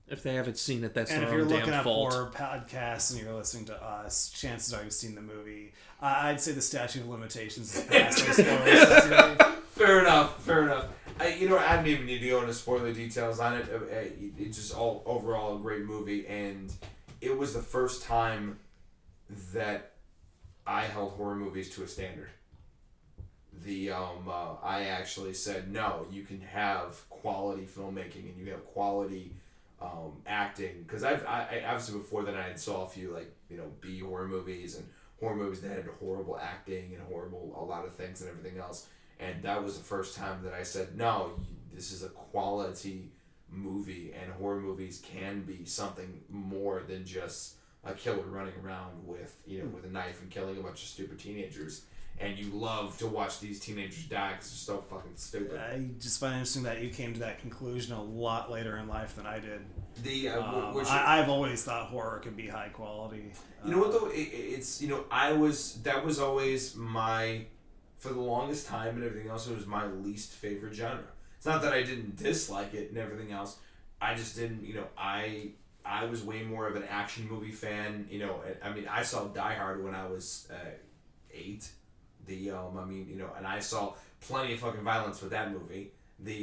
If they haven't seen it, that's and their if you're own damn looking at fault. horror podcasts and you're listening to us, chances are you've seen the movie. I'd say the statute of limitations is past. Fair enough. I didn't even need to go into spoiler details on it. It's just all overall a great movie, and it was the first time that I held horror movies to a standard. I actually said no. You can have quality filmmaking and you have quality acting, because I obviously before then I had saw a few B horror movies and horror movies that had horrible acting and a lot of things and everything else, and that was the first time that I said no. This is a quality movie, and horror movies can be something more than just a killer running around with a knife and killing a bunch of stupid teenagers. And you love to watch these teenagers die because they're so fucking stupid. I just find it interesting that you came to that conclusion a lot later in life than I did. I've always thought horror can be high quality. You know what though? That was always for the longest time and everything else, it was my least favorite genre. It's not that I didn't dislike it and everything else. I just didn't, I was way more of an action movie fan. I mean, I saw Die Hard when I was 8. And I saw plenty of fucking violence with that movie.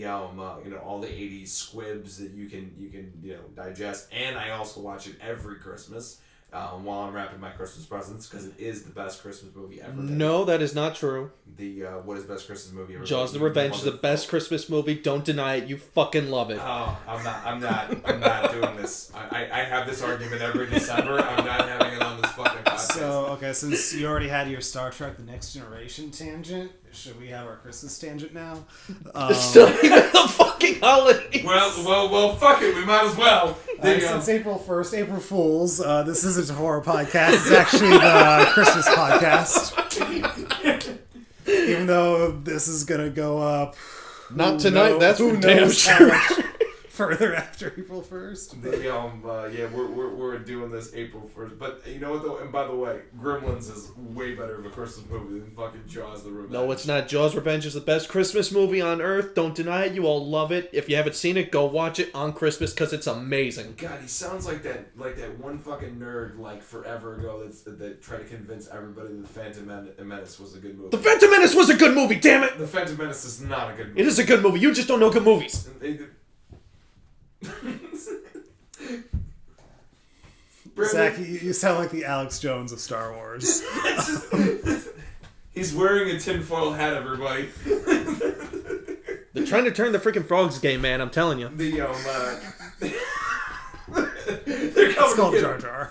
All the 80s squibs that you can digest. And I also watch it every Christmas while I'm wrapping my Christmas presents, because it is the best Christmas movie ever made. No, that is not true. What is the best Christmas movie ever Jaws made? the Revenge is the best Christmas movie. Don't deny it. You fucking love it. Oh, I'm not doing this. I have this argument every December. I'm not having it on this fucking podcast. So, okay, since you already had your Star Trek The Next Generation tangent, should we have our Christmas tangent now? It's still even the fucking holiday. Well, fuck it. We might as well. Since April 1st, April Fools, this isn't a horror podcast. It's actually the Christmas podcast. Even though this is going to go up... Not tonight, that's for damn damn sure. Further after April 1st. We're doing this April 1st. But you know what though? And by the way, Gremlins is way better of a Christmas movie than fucking Jaws the Revenge. No, it's not. Jaws Revenge is the best Christmas movie on earth. Don't deny it. You all love it. If you haven't seen it, go watch it on Christmas because it's amazing. God, he sounds like that one fucking nerd forever ago that tried to convince everybody that The Phantom Menace was a good movie. The Phantom Menace was a good movie, damn it! The Phantom Menace is not a good movie. It is a good movie. You just don't know good movies. Zach, you sound like the Alex Jones of Star Wars. He's wearing a tinfoil hat, everybody. They're trying to turn the freaking frogs gay, man. I'm telling you. It's called Jar Jar.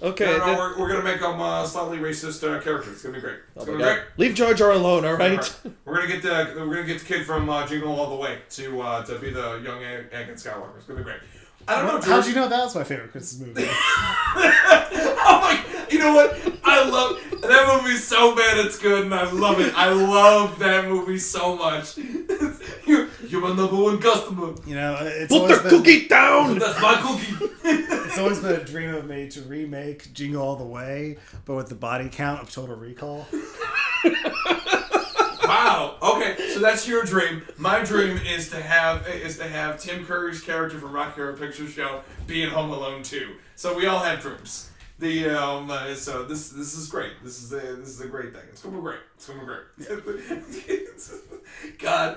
Okay. No, we're gonna make them slightly racist characters. It's gonna be great. It's gonna be great. Leave Jar Jar alone, all right? We're gonna get the kid from Jingle All the Way to be the young Anakin Skywalker. It's gonna be great. I don't know. How'd you know that was my favorite Christmas movie? Oh my! You know what? I love that movie so bad it's good, and I love it. I love that movie so much. You're my number one customer. It's put the cookie down. That's my cookie. It's always been a dream of me to remake Jingle All the Way, but with the body count of Total Recall. Wow. Okay, so that's your dream. My dream is to have Tim Curry's character from Rocky Horror Picture Show be in Home Alone 2. So we all have dreams. So this is great. This is a great thing. It's gonna be great. It's gonna be great. God,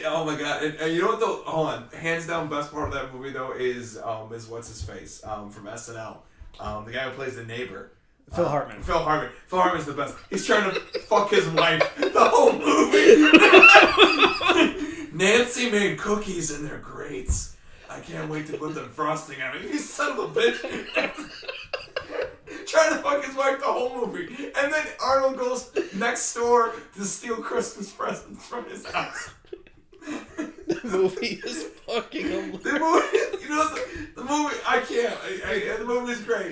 oh my God. And you know what though? Hold on. Hands down, best part of that movie though is what's his face from SNL, the guy who plays the neighbor. Phil Hartman. Phil Hartman's the best. He's trying to fuck his wife the whole movie. Nancy made cookies and they're great. I can't wait to put the frosting on it. You son of a bitch. Trying to fuck his wife the whole movie. And then Arnold goes next door to steal Christmas presents from his house. The movie is fucking hilarious. The movie, I can't. The movie's great.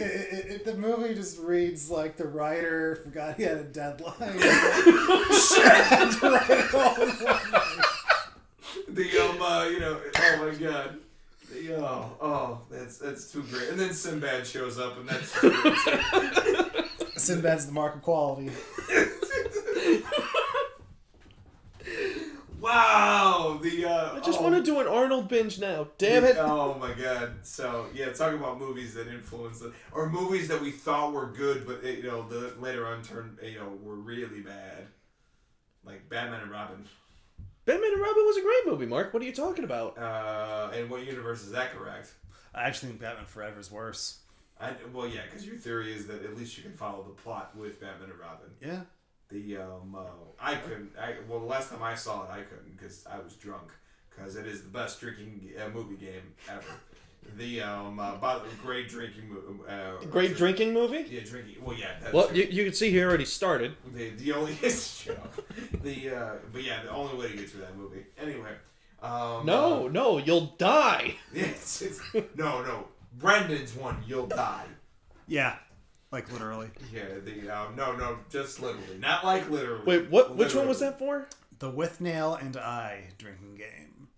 The movie just reads like the writer forgot he had a deadline. Oh my God. That's too great. And then Sinbad shows up, and that's too great. Sinbad's the mark of quality. Wow. I just want to do an Arnold binge now. Damn it. Oh my God. So yeah, talking about movies that influenced it, or movies that we thought were good, but the later on turned were really bad, like Batman and Robin. Batman and Robin was a great movie, Mark. What are you talking about? In what universe is that correct? I actually think Batman Forever is worse. Because your theory is that at least you can follow the plot with Batman and Robin. Yeah. I couldn't. The last time I saw it, I couldn't because I was drunk. Because it is the best drinking movie game ever. Great drinking movie. Great drinking movie? Yeah, drinking. Well, yeah. That's Well, you can see he already started. The only shut up. But yeah, the only way to get through that movie. Anyway. No, you'll die. No. Brendan's one, you'll die. Yeah, like literally. Yeah. No, just literally, not like literally. Wait, what? Which one was that for? The With Nail and I drinking game.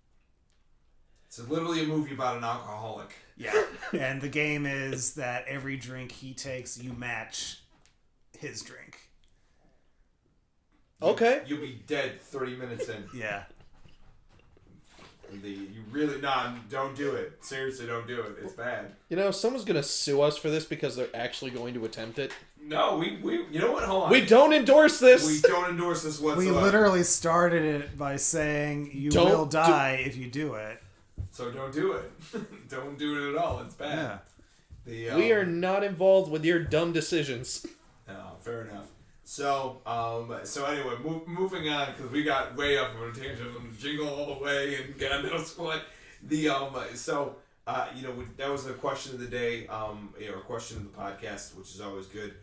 It's literally a movie about an alcoholic. Yeah, and the game is that every drink he takes, you match his drink. Okay. You'll be dead 30 minutes in. Yeah. Don't do it. Seriously, don't do it. It's bad. You know, someone's gonna sue us for this because they're actually going to attempt it. No, we you know what? Hold on. We don't endorse this. We don't endorse this whatsoever. We literally started it by saying you will die if you do it. So don't do it. Don't do it at all. It's bad. Yeah. We are not involved with your dumb decisions. No, fair enough. So anyway, moving on because we got way up on a tangent from Jingle All the Way and God knows what. That was the question of the day, or question of the podcast, which is always good.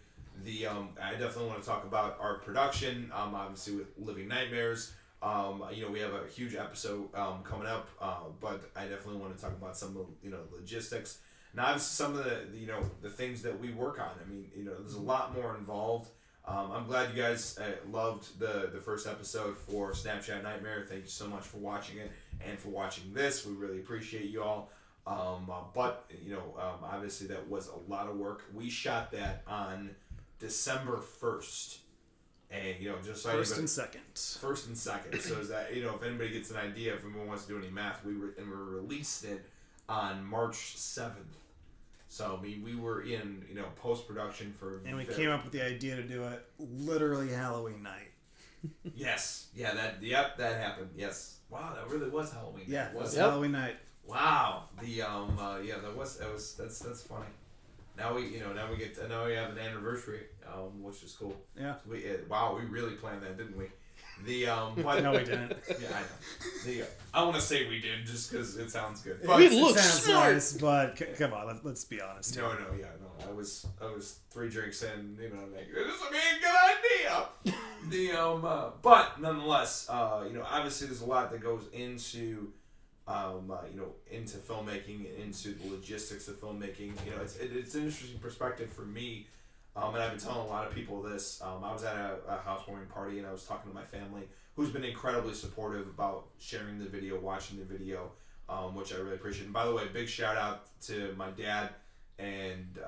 I definitely want to talk about our production, obviously with Living Nightmares. We have a huge episode coming up, but I definitely want to talk about some of logistics and obviously some of the things that we work on. I mean, there's a lot more involved. I'm glad you guys loved the first episode for Snapchat Nightmare. Thank you so much for watching it and for watching this. We really appreciate you all. Obviously that was a lot of work. We shot that on December 1st. And, just so First and second. So is that, if anybody gets an idea, if anyone wants to do any math, we released it on March 7th. So, I mean, we were in, post-production for... And we came up with the idea to do it literally Halloween night. Yes. Yeah, that happened. Yes. Wow, that really was Halloween night. Yeah, it was Halloween night. Wow. That's funny. Now we have an anniversary, which is cool. Yeah. We really planned that, didn't we? No, we didn't. Yeah, I know. I want to say we did just because it sounds good. But we look sounds smart. nice, but come on, let's be honest. No. I was 3 drinks in. Like, this would be a good idea. But nonetheless, obviously there's a lot that goes into. Into filmmaking, into the logistics of filmmaking. It's an interesting perspective for me, and I've been telling a lot of people this. I was at a housewarming party, and I was talking to my family, who's been incredibly supportive about sharing the video, watching the video, which I really appreciate. And by the way, big shout out to my dad and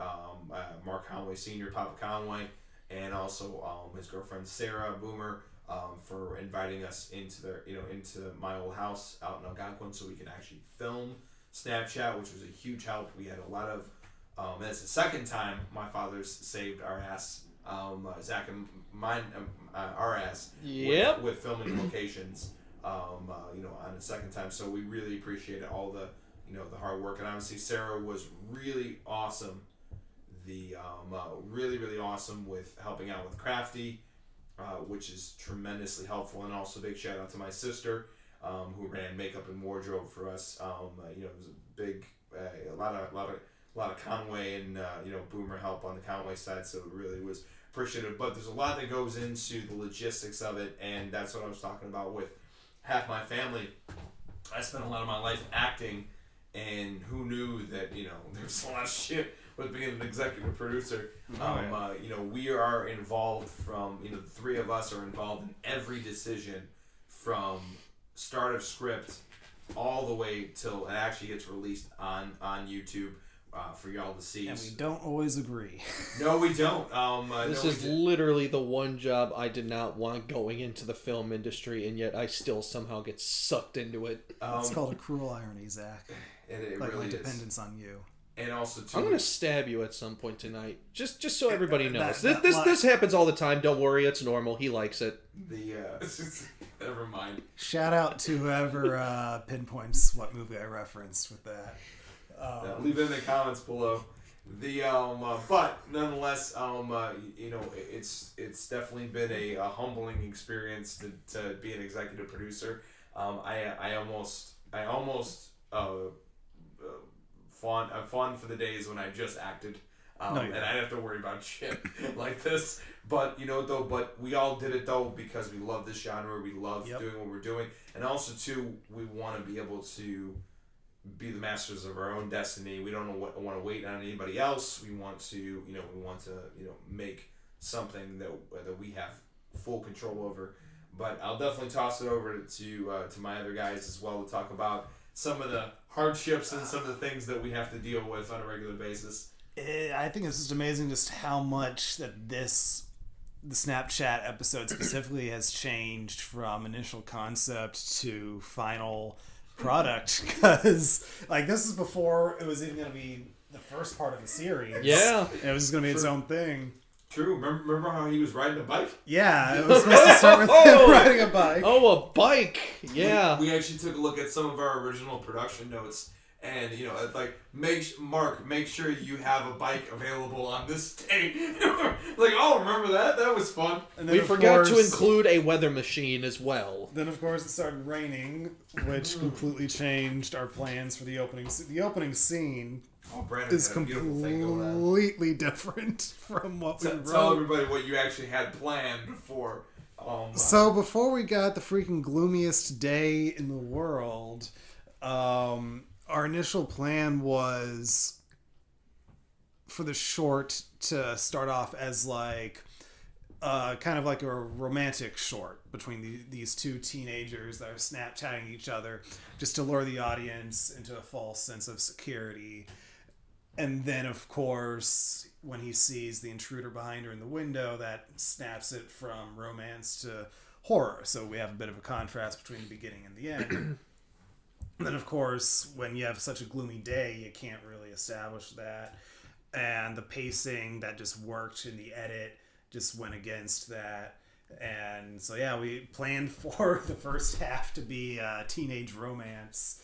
Mark Hamill, Sr., Papa Conway, and also his girlfriend Sarah Boomer. For inviting us into my old house out in Algonquin so we could actually film Snapchat, which was a huge help. We had a lot of, and it's the second time my father's saved our ass, Zach and mine, our ass, Yep. with filming locations, on the second time. So we really appreciated all the, the hard work. And obviously Sarah was really awesome. Really awesome with helping out with Crafty. Which is tremendously helpful, and also big shout out to my sister, who ran makeup and wardrobe for us. It was a big, a lot of Conway and Boomer help on the Conway side, so it really was appreciative. But there's a lot that goes into the logistics of it, and that's what I was talking about with half my family. I spent a lot of my life acting, and who knew that there's a lot of shit with being an executive producer. We are involved from, the 3 of us are involved in every decision from start of script all the way till it actually gets released on YouTube for y'all to see. And we don't always agree. No, we don't. This is literally the one job I did not want going into the film industry, and yet I still somehow get sucked into it. It's called a cruel irony, Zach. It like really my is. dependence on you. And also, too, I'm gonna stab you at some point tonight, just so everybody knows. That This happens all the time. Don't worry, it's normal. He likes it. Never mind. Shout out to whoever pinpoints what movie I referenced with that. Leave it in the comments below. But nonetheless, you know, it's definitely been a humbling experience to be an executive producer. I'm fond for the days when I just acted. And I didn't have to worry about shit like this. But but we all did it though because we love this genre. We love doing what we're doing, and also too, we want to be able to be the masters of our own destiny. We don't want to wait on anybody else. We want to make something that we have full control over. But I'll definitely toss it over to my other guys as well to talk about some of the hardships and some of the things that we have to deal with on a regular basis. I think it's just amazing just how much that the Snapchat episode specifically has changed from initial concept to final product, because like this is before it was even going to be the first part of the series. Yeah, it was just going to be its own thing. True. Remember how he was riding a bike? Yeah, it was supposed to start with him riding a bike. Oh, a bike! Yeah. We actually took a look at some of our original production notes, and it's like make sure you have a bike available on this day. Like, oh, remember that? That was fun. And then we forgot to include a weather machine as well. Then of course it started raining, which completely changed our plans for the opening. The opening scene. Is completely different from what we wrote. Tell everybody what you actually had planned before. So before we got the freaking gloomiest day in the world, our initial plan was for the short to start off as like kind of like a romantic short between these two teenagers that are Snapchatting each other just to lure the audience into a false sense of security. And then, of course, when he sees the intruder behind her in the window, that snaps it from romance to horror. So we have a bit of a contrast between the beginning and the end. And then, of course, when you have such a gloomy day, you can't really establish that. And the pacing that just worked in the edit just went against that. And so, yeah, we planned for the first half to be a teenage romance.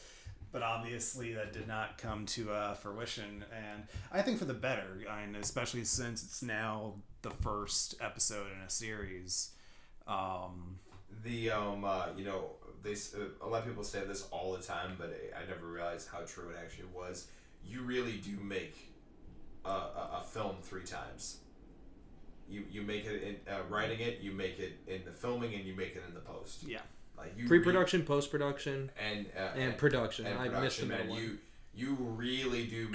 But obviously that did not come to fruition, and I think for the better, and especially since it's now the first episode in a series. A lot of people say this all the time, but I never realized how true it actually was. You really do make a film 3 times. You make it in writing it, you make it in the filming, and you make it in the post. Yeah. Like Pre-production, post-production, and production. And I missed another one. You really do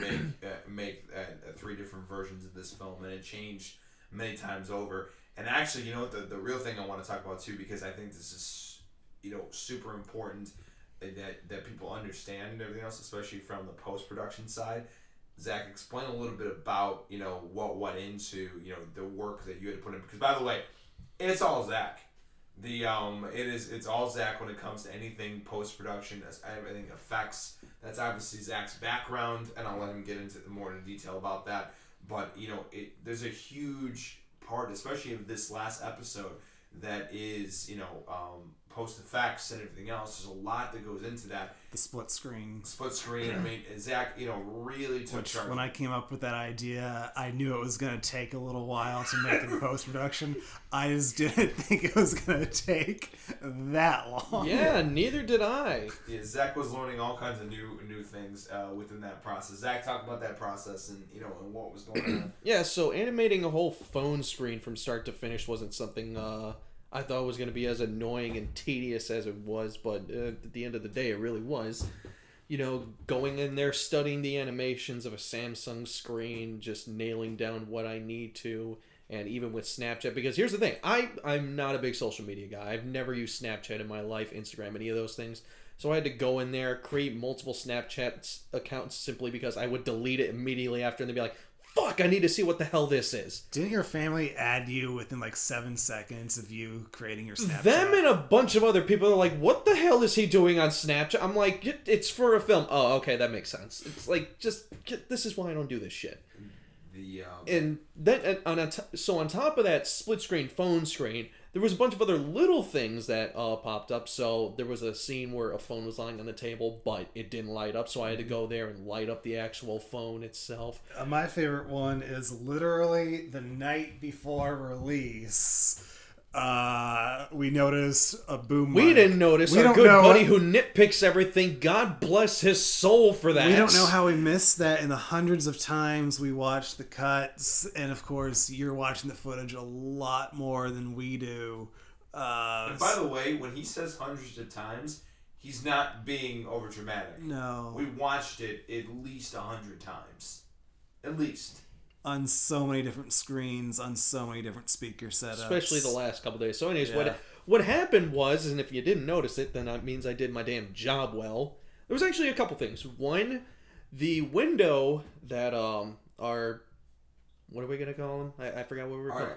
make 3 different versions of this film, and it changed many times over. And actually, the real thing I want to talk about too, because I think this is super important that people understand and everything else, especially from the post-production side. Zach, explain a little bit about what went into the work that you had to put in. Because by the way, it's all Zach. It's all Zach when it comes to anything post-production, everything effects. That's obviously Zach's background, and I'll let him get into more in detail about that. But there's a huge part, especially of this last episode, that is post effects and everything else. There's a lot that goes into that. The split screen. I mean, Zach, really took charge. When I came up with that idea, I knew it was going to take a little while to make in post-production. I just didn't think it was going to take that long. Yeah, neither did I. Yeah, Zach was learning all kinds of new things within that process. Zach, talk about that process and and what was going on. Yeah, so animating a whole phone screen from start to finish wasn't something I thought was going to be as annoying and tedious as it was, but at the end of the day, it really was. Going in there, studying the animations of a Samsung screen, just nailing down what I need to, and even with Snapchat, because here's the thing, I'm not a big social media guy. I've never used Snapchat in my life, Instagram, any of those things. So I had to go in there, create multiple Snapchat accounts simply because I would delete it immediately after, and they'd be like, fuck, I need to see what the hell this is. Didn't your family add you within like 7 seconds of you creating your Snapchat? Them and a bunch of other people are like, what the hell is he doing on Snapchat? I'm like, it's for a film. Oh, okay, that makes sense. It's like, this is why I don't do this shit. The And then, so on top of that split screen phone screen, there was a bunch of other little things that popped up. So there was a scene where a phone was lying on the table, but it didn't light up. So I had to go there and light up the actual phone itself. My favorite one is literally the night before release. We noticed a boom mic. We didn't notice. Our good buddy who nitpicks everything, God bless his soul for that. We don't know how we missed that in the hundreds of times we watched the cuts. And of course, you're watching the footage a lot more than we do. And by the way, when he says hundreds of times, he's not being overdramatic. No. We watched it at least 100 times. At least. On so many different screens, on so many different speaker setups. Especially the last couple days. So anyways, what happened was, and if you didn't notice it, then that means I did my damn job well. There was actually a couple things. One, the window that our... What are we going to call him? I forgot what we were calling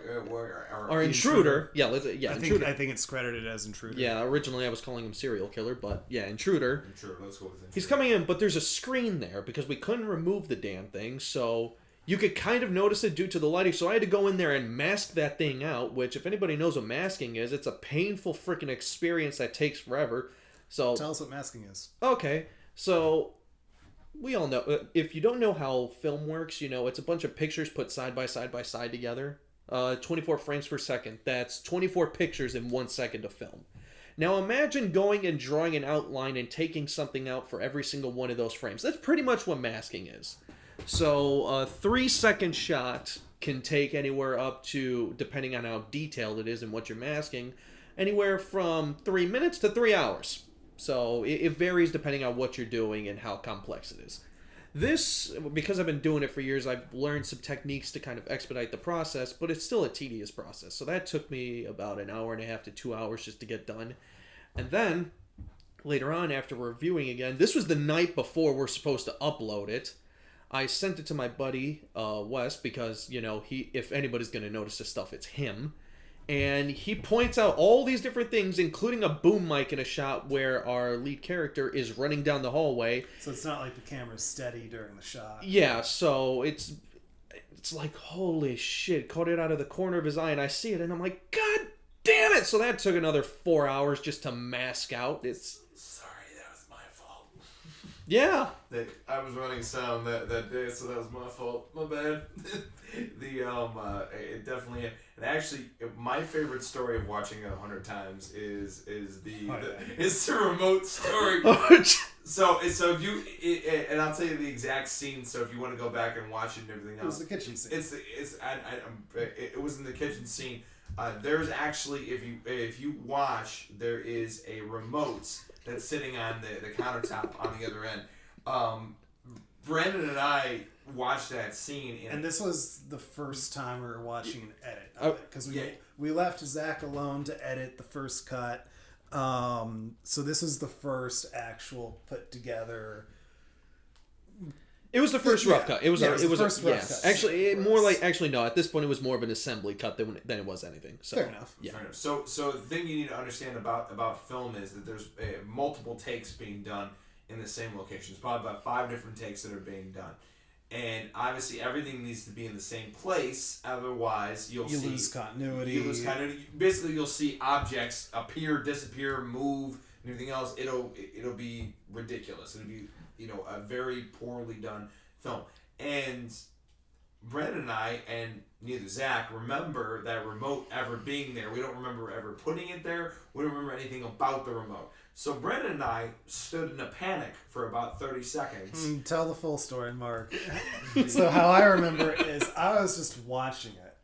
our intruder. Yeah, intruder. I think it's credited as intruder. Yeah, originally I was calling him serial killer, but yeah, intruder. Intruder, let's go with intruder. He's coming in, but there's a screen there because we couldn't remove the damn thing, so... You could kind of notice it due to the lighting, so I had to go in there and mask that thing out, which, if anybody knows what masking is, it's a painful freaking experience that takes forever. So tell us what masking is. Okay, so we all know, if you don't know how film works, it's a bunch of pictures put side by side together. 24 frames per second. That's 24 pictures in 1 second of film. Now imagine going and drawing an outline and taking something out for every single one of those frames. That's pretty much what masking is. So a 3-second shot can take anywhere up to, depending on how detailed it is and what you're masking, anywhere from 3 minutes to 3 hours. So it varies depending on what you're doing and how complex it is. This, because I've been doing it for years, I've learned some techniques to kind of expedite the process, but it's still a tedious process. So that took me about an hour and a half to 2 hours just to get done. And then, later on, after reviewing again, this was the night before we're supposed to upload it. I sent it to my buddy, Wes, because, if anybody's going to notice this stuff, it's him. And he points out all these different things, including a boom mic in a shot where our lead character is running down the hallway. So it's not like the camera's steady during the shot. Yeah, so it's like, holy shit, caught it out of the corner of his eye, and I see it, and I'm like, God damn it! So that took another 4 hours just to mask out. Yeah. I was running sound that day, so that was my fault. My bad. It definitely, and actually, my favorite story of watching it 100 times is the remote story. So if you and I'll tell you the exact scene. So if you want to go back and watch it and everything else, it was the kitchen scene. It was in the kitchen scene. There's actually, if you watch, there is a remote that's sitting on the countertop on the other end. Brandon and I watched that scene. And this was the first time we were watching an edit of it. Because we left Zach alone to edit the first cut. So this is the first actual put together... It was the first rough cut. It was the first rough cut. Actually, no. At this point, it was more of an assembly cut than it was anything. So, fair enough. Yeah. Fair enough. So the thing you need to understand about film is that there's multiple takes being done in the same location. There's probably about 5 different takes that are being done, and obviously everything needs to be in the same place. Otherwise, you lose continuity. You lose continuity. Basically, you'll see objects appear, disappear, move, and everything else. It'll be ridiculous. It'll be a very poorly done film. And Brandon and I, and neither Zach, remember that remote ever being there. We don't remember ever putting it there. We don't remember anything about the remote. So Brandon and I stood in a panic for about 30 seconds. Tell the full story, Mark. So how I remember it is I was just watching it.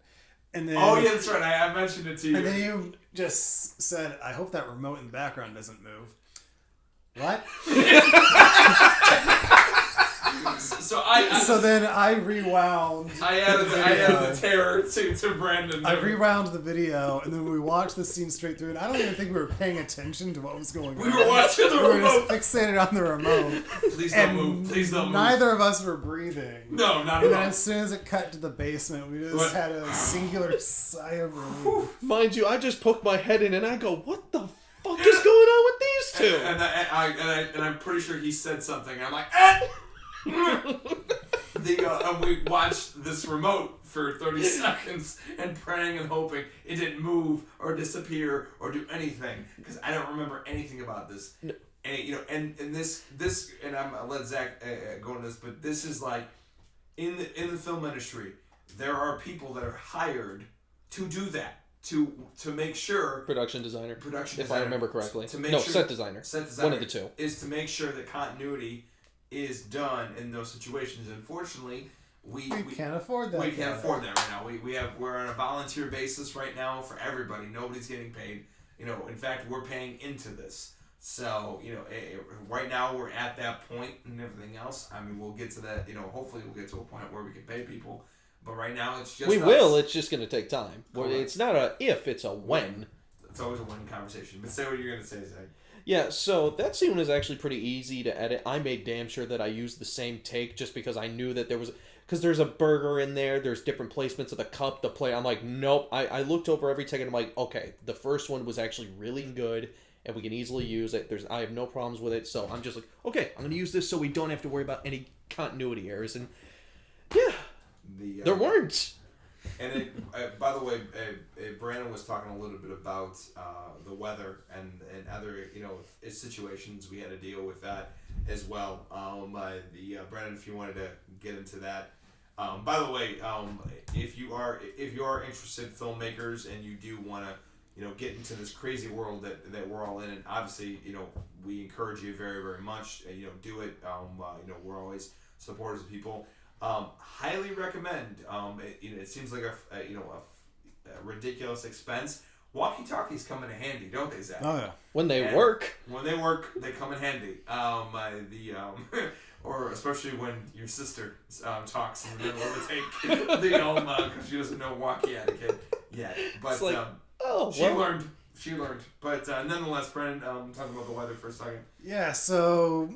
And then, oh, yeah, that's right. I mentioned it to you. And then you just said, I hope that remote in the background doesn't move. What? So then I rewound. I added the terror to Brandon. I rewound the video, and then we watched the scene straight through, and I don't even think we were paying attention to what was going on. We were watching the remote. We were just fixated on the remote. Please don't move. Please don't move. Neither of us were breathing. No, not at all. And then as soon as it cut to the basement, we just had a singular sigh of relief. Mind you, I just poked my head in, and I go, what the fuck is going on with these two? And I'm pretty sure he said something. I'm like, and we watched this remote for 30 seconds and praying and hoping it didn't move or disappear or do anything, because I don't remember anything about this. No. And and this and I'll let Zach go into this, but this is like in the film industry, there are people that are hired to do that. To make sure production designer, if I remember correctly, set designer, one of the two, is to make sure that continuity is done in those situations. Unfortunately, we can't afford that. We can't afford that right now. We're on a volunteer basis right now for everybody. Nobody's getting paid. In fact, we're paying into this. So right now we're at that point and everything else. I mean, we'll get to that. Hopefully we'll get to a point where we can pay people. But right now, it's just will. It's just going to take time. Well, it's not a if, it's a when. It's always a when conversation. But say what you're going to say, Zach. Yeah, so that scene was actually pretty easy to edit. I made damn sure that I used the same take just because I knew that because there's a burger in there, there's different placements of the cup, the plate. I'm like, nope. I looked over every take and I'm like, okay, the first one was actually really good and we can easily use it. I have no problems with it. So I'm just like, okay, I'm going to use this so we don't have to worry about any continuity errors. And yeah. There weren't. And by the way, Brandon was talking a little bit about the weather and other situations. We had to deal with that as well. Brandon, if you wanted to get into that. By the way, if you are interested filmmakers and you do want to get into this crazy world that we're all in, and obviously we encourage you very, very much. Do it. We're always supporters of people. Highly recommend. It seems like a ridiculous expense. Walkie-talkies come in handy, don't they, Zach? Oh yeah. When they work, they come in handy. Or especially when your sister talks in the middle of the take, because she doesn't know walkie etiquette yet. But she learned. But nonetheless, Brennan, talking about the weather for a second. Yeah. So.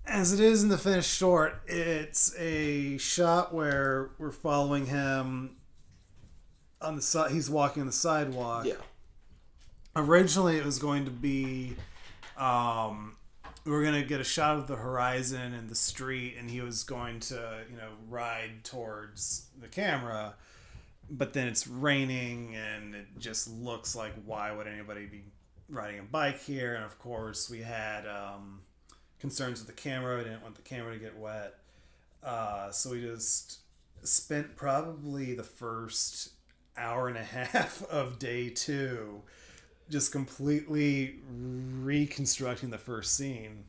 As it is in the finished short, it's a shot where we're following him on the side. He's walking on the sidewalk. Yeah. Originally, it was going to be, we were going to get a shot of the horizon and the street, and he was going to, ride towards the camera. But then it's raining, and it just looks like, why would anybody be riding a bike here? And of course, we had concerns with the camera. We didn't want the camera to get wet. So we just spent probably the first hour and a half of day 2 just completely reconstructing the first scene.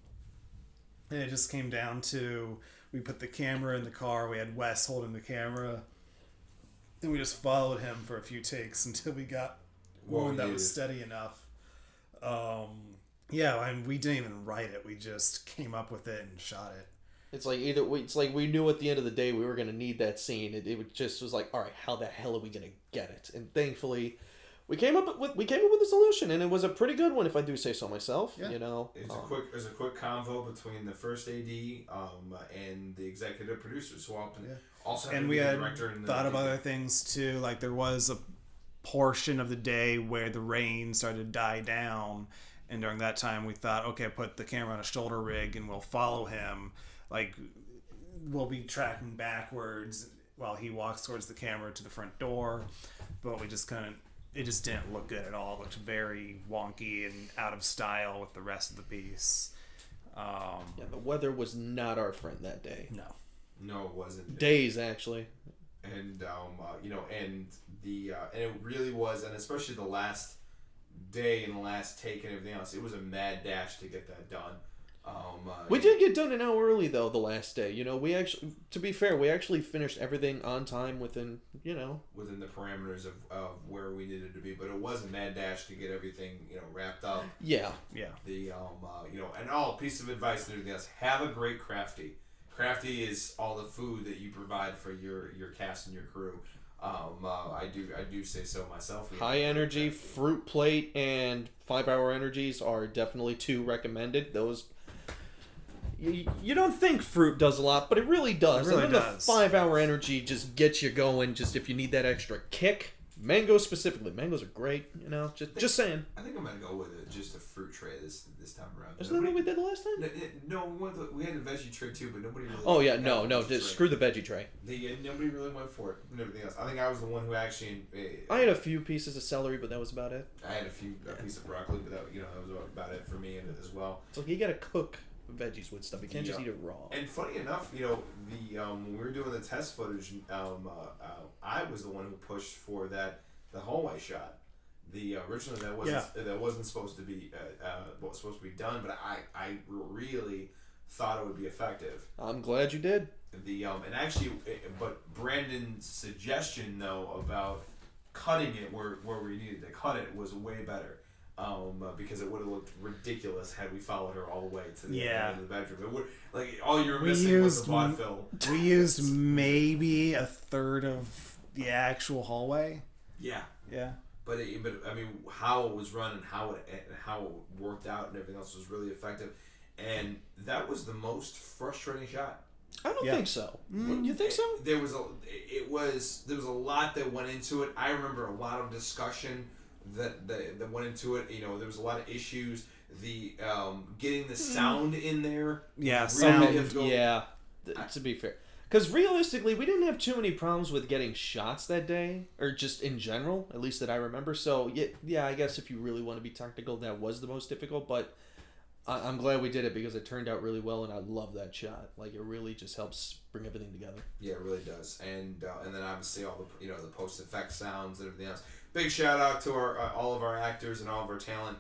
And it just came down to, we put the camera in the car, we had Wes holding the camera, and we just followed him for a few takes until we got one that was steady enough. Yeah, and we didn't even write it. We just came up with it and shot it. It's like we knew at the end of the day we were going to need that scene. It just was like, all right, how the hell are we going to get it? And thankfully, we came up with a solution, and it was a pretty good one, if I do say so myself. Yeah. There's a quick convo between the first AD and the executive producers who also and we had thought of other things too. Like there was a portion of the day where the rain started to die down. And during that time, we thought, okay, put the camera on a shoulder rig and we'll follow him. Like, we'll be tracking backwards while he walks towards the camera to the front door. But it just didn't look good at all. It looked very wonky and out of style with the rest of the piece. The weather was not our friend that day. No, it wasn't. Days, actually. And, and it really was, and especially the last day and the last take and everything else, it was a mad dash to get that done. We did get done an hour early though the last day. We actually, to be fair, we actually finished everything on time within the parameters of where we needed to be. But it was a mad dash to get everything wrapped up. Yeah. The and piece of advice and everything else: have a great crafty. Crafty is all the food that you provide for your cast and your crew. I do say so myself. High energy, fruit plate, and 5-hour energies are definitely 2 recommended. Those you don't think fruit does a lot, but it really does. It really and then does. The 5-hour energy just gets you going. Just if you need that extra kick, Mangoes specifically. Mangoes are great, you know. Just saying. I think I'm gonna go with just a fruit tray this time around. Isn't that what we did the last time? No, we had a veggie tray too, but nobody really. Oh yeah, no, screw the veggie tray. Nobody really went for it and everything else. I think I was the one who actually. I had a few pieces of celery, but that was about it. I had a piece of broccoli, but that was about it for me as well. It's like you gotta cook veggies with stuff. You can't just eat it raw. And funny enough, when we were doing the test footage, I was the one who pushed for the hallway shot. Originally that wasn't supposed to be done, but I really thought it would be effective. I'm glad you did. But Brandon's suggestion though about cutting it where we needed to cut it was way better. Because it would have looked ridiculous had we followed her all the way to the end of the bedroom. It would, all you were missing was the vaudeville. We used maybe a third of the actual hallway. Yeah. Yeah. But I mean, how it was run and how it worked out and everything else was really effective, and that was the most frustrating shot. I don't think so. You think so? There was a lot that went into it. I remember a lot of discussion that went into it. There was a lot of issues. The getting the sound in there. Yeah, really sound. difficult. Yeah. To be fair, because realistically, we didn't have too many problems with getting shots that day, or just in general, at least that I remember. So yeah, I guess if you really want to be technical, that was the most difficult. But I'm glad we did it because it turned out really well, and I love that shot. Like it really just helps bring everything together. Yeah, it really does. And then obviously all the the post effect sounds and everything else. Big shout out to all of our actors and all of our talent.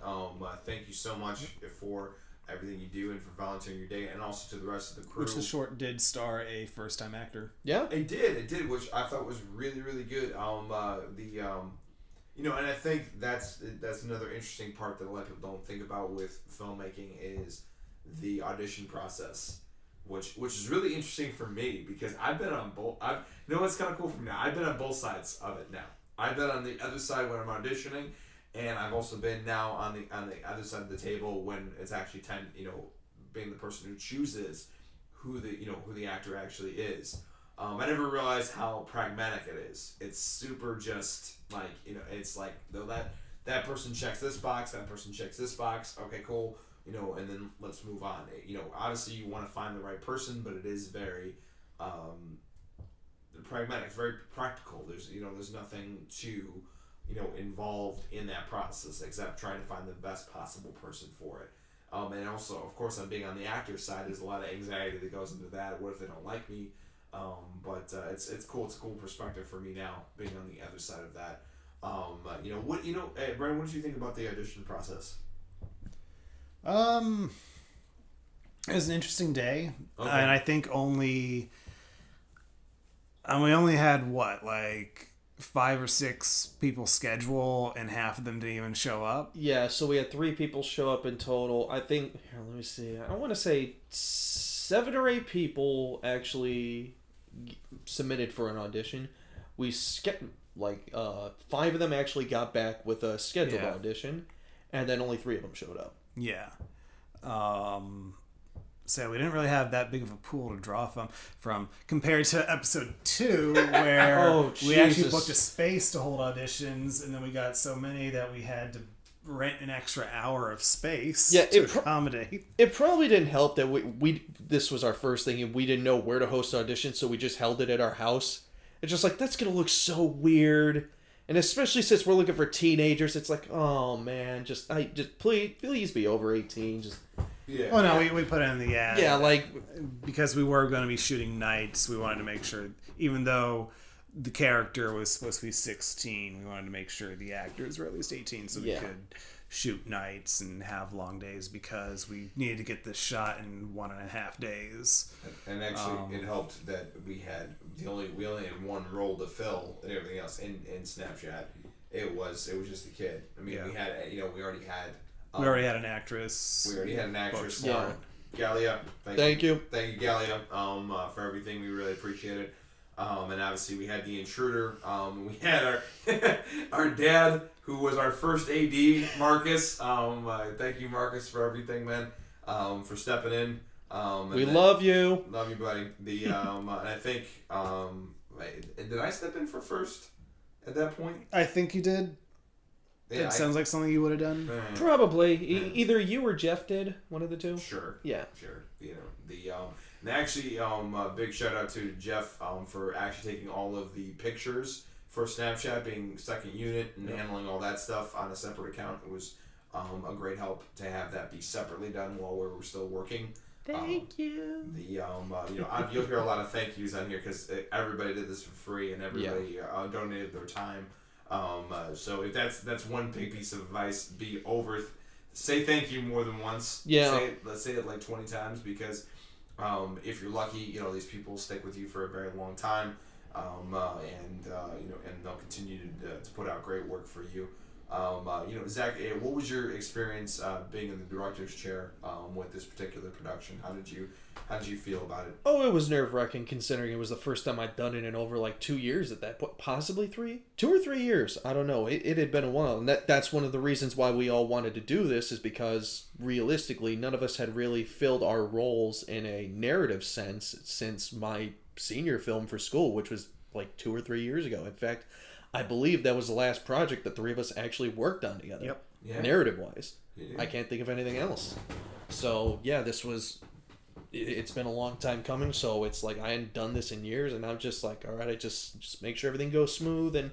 Thank you so much for everything you do and for volunteering your day, and also to the rest of the crew. Which the short did star a first-time actor. Yeah, it did, which I thought was really, really good. And I think that's another interesting part that a lot of people don't think about with filmmaking is the audition process, which is really interesting for me because I've been on both. What's kind of cool for me now? I've been on both sides of it now. I've been on the other side when I'm auditioning, and I've also been now on the other side of the table when it's actually time, being the person who chooses who the actor actually is. I never realized how pragmatic it is. It's super just like, it's like that person checks this box, that person checks this box. Okay, cool. And then let's move on. Obviously you want to find the right person, but it is very pragmatic. It's very practical. There's nothing too involved in that process except trying to find the best possible person for it. And also, of course, on being on the actor's side, there's a lot of anxiety that goes into that. What if they don't like me? But it's cool. It's a cool perspective for me now, being on the other side of that. Brian, what did you think about the audition process? It was an interesting day, okay. And I think we only had 5 or 6 people schedule, and half of them didn't even show up. Yeah, so we had 3 people show up in total. I think let me see. I want to say 7 or 8 people actually submitted for an audition. We 5 of them actually got back with a scheduled audition, and then only 3 of them showed up. Yeah. So we didn't really have that big of a pool to draw from compared to episode 2 where we actually booked a space to hold auditions, and then we got so many that we had to rent an extra hour of space to accommodate. It probably didn't help that we this was our first thing and we didn't know where to host auditions, so we just held it at our house. It's just like, that's gonna look so weird. And especially since we're looking for teenagers, it's like, oh man, please be over 18. Yeah. Oh no, we put it in the ad. Yeah, because we were going to be shooting nights, we wanted to make sure, even though the character was supposed to be 16, we wanted to make sure the actors were at least 18 so we could shoot nights and have long days, because we needed to get this shot in 1.5 days. And actually, it helped that we only had one roll to fill and everything else in Snapchat. It was just a kid. I mean, we had we already had an actress. Yeah. Galia. Thank you. Thank you, Galia, for everything. We really appreciate it. And obviously we had the intruder. We had our dad, who was our first AD, Marcus. Thank you, Marcus, for everything, man. For stepping in. We love you. Love you, buddy. And I think, did I step in for first? at that point? I think you did. Yeah, It sounds like something you would have done. Probably. Either you or Jeff did. One of the two. Sure. Yeah. Sure. You know, and actually, big shout out to Jeff for actually taking all of the pictures for Snapchat, being second unit and handling all that stuff on a separate account. It was a great help to have that be separately done while we were still working. Thank you. You'll hear a lot of thank yous on here because everybody did this for free and everybody donated their time. So if that's one big piece of advice, say thank you more than once. Yeah. Let's say it like 20 times because if you're lucky, these people stick with you for a very long time, and they'll continue to put out great work for you. Zach, what was your experience being in the director's chair with this particular production? How did you feel about it? Oh, it was nerve-wracking considering it was the first time I'd done it in over like 2 years at that point. Possibly 3? 2 or 3 years. I don't know. It had been a while. And that's one of the reasons why we all wanted to do this is because realistically, none of us had really filled our roles in a narrative sense since my senior film for school, which was like 2 or 3 years ago. In fact, I believe that was the last project the three of us actually worked on together. Yep. Yeah. Narrative-wise. Yeah. I can't think of anything else. So, yeah, it's been a long time coming, so it's like I hadn't done this in years, and I'm just like, all right, I just make sure everything goes smooth, and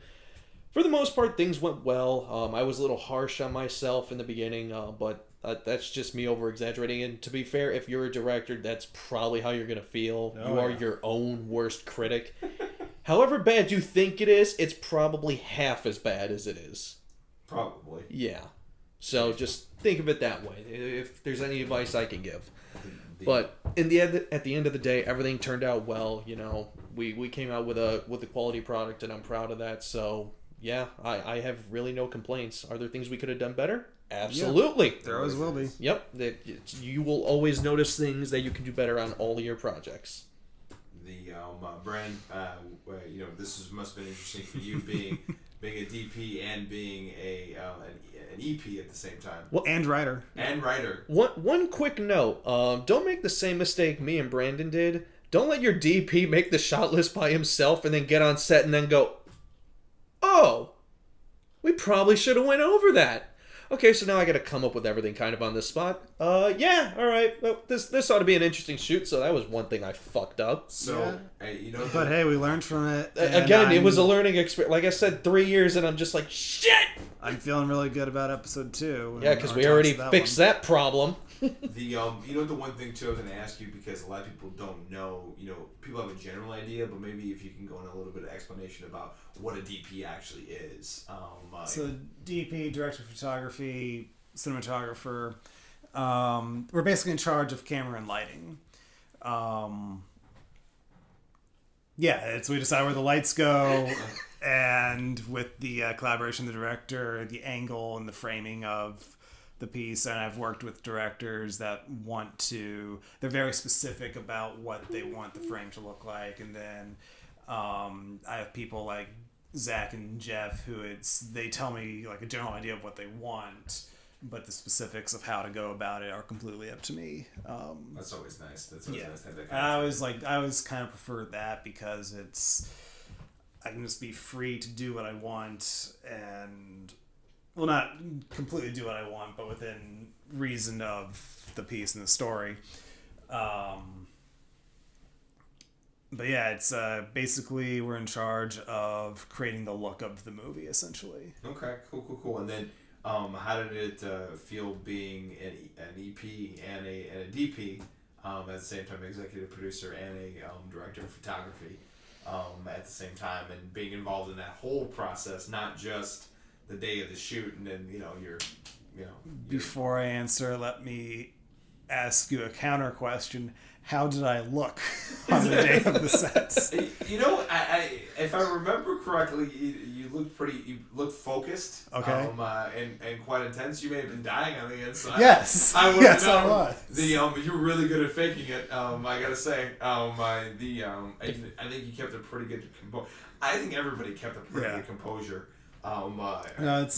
for the most part, things went well. I was a little harsh on myself in the beginning, but that's just me over-exaggerating, and to be fair, if you're a director, that's probably how you're going to feel. You are your own worst critic. However bad you think it is, it's probably half as bad as it is. Probably. Yeah. So just think of it that way, if there's any advice I can give. But at the end of the day, everything turned out well. We came out with a quality product, and I'm proud of that. So yeah, I have really no complaints. Are there things we could have done better? Absolutely. Yeah, there always will be. Yep. You will always notice things that you can do better on all of your projects. Brand, this must have been interesting for you being a DP and being an EP at the same time. And writer. One quick note. Don't make the same mistake me and Brandon did. Don't let your DP make the shot list by himself and then get on set and then go, oh, we probably should have went over that. Okay, so now I got to come up with everything kind of on the spot. Yeah, all right. Well, this ought to be an interesting shoot. So that was one thing I fucked up. So, but hey, we learned from it. Again, it was a learning experience. Like I said, 3 years, and I'm just like, shit. I'm feeling really good about episode 2. Yeah, because we already fixed that problem. The one thing too I was going to ask you, because a lot of people don't know. People have a general idea, but maybe if you can go in a little bit of explanation about what a DP actually is. So DP, director of photography, cinematographer. We're basically in charge of camera and lighting. We decide where the lights go, and with the collaboration of the director, the angle and the framing of the piece. And I've worked with directors that they're very specific about what they want the frame to look like. And then I have people like Zach and Jeff they tell me like a general idea of what they want, but the specifics of how to go about it are completely up to me. That's always nice. That's always nice to have that I always kind of prefer that because I can just be free to do what I want, and well, not completely do what I want, but within reason of the piece and the story. But yeah, it's basically we're in charge of creating the look of the movie, essentially. Okay, cool. And then, how did it feel being an EP and a DP at the same time, executive producer and a director of photography at the same time, and being involved in that whole process, not just the day of the shoot, and then you're Before I answer, let me ask you a counter question. How did I look on the day of the sets? I if I remember correctly, you looked focused. Okay. And quite intense. You may have been dying on the inside. Yes. I was. You were really good at faking it. I gotta say. I think you kept a pretty good composure. I think everybody kept a pretty good composure. No, it's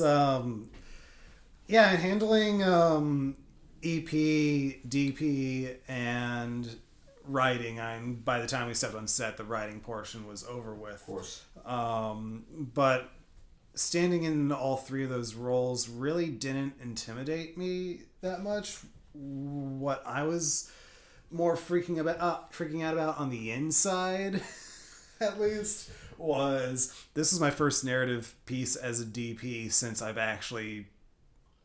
handling EP, DP, and writing. By the time we stepped on set, the writing portion was over with. Of course. But standing in all three of those roles really didn't intimidate me that much. What I was more freaking out about on the inside, at least, was this is my first narrative piece as a DP since I've actually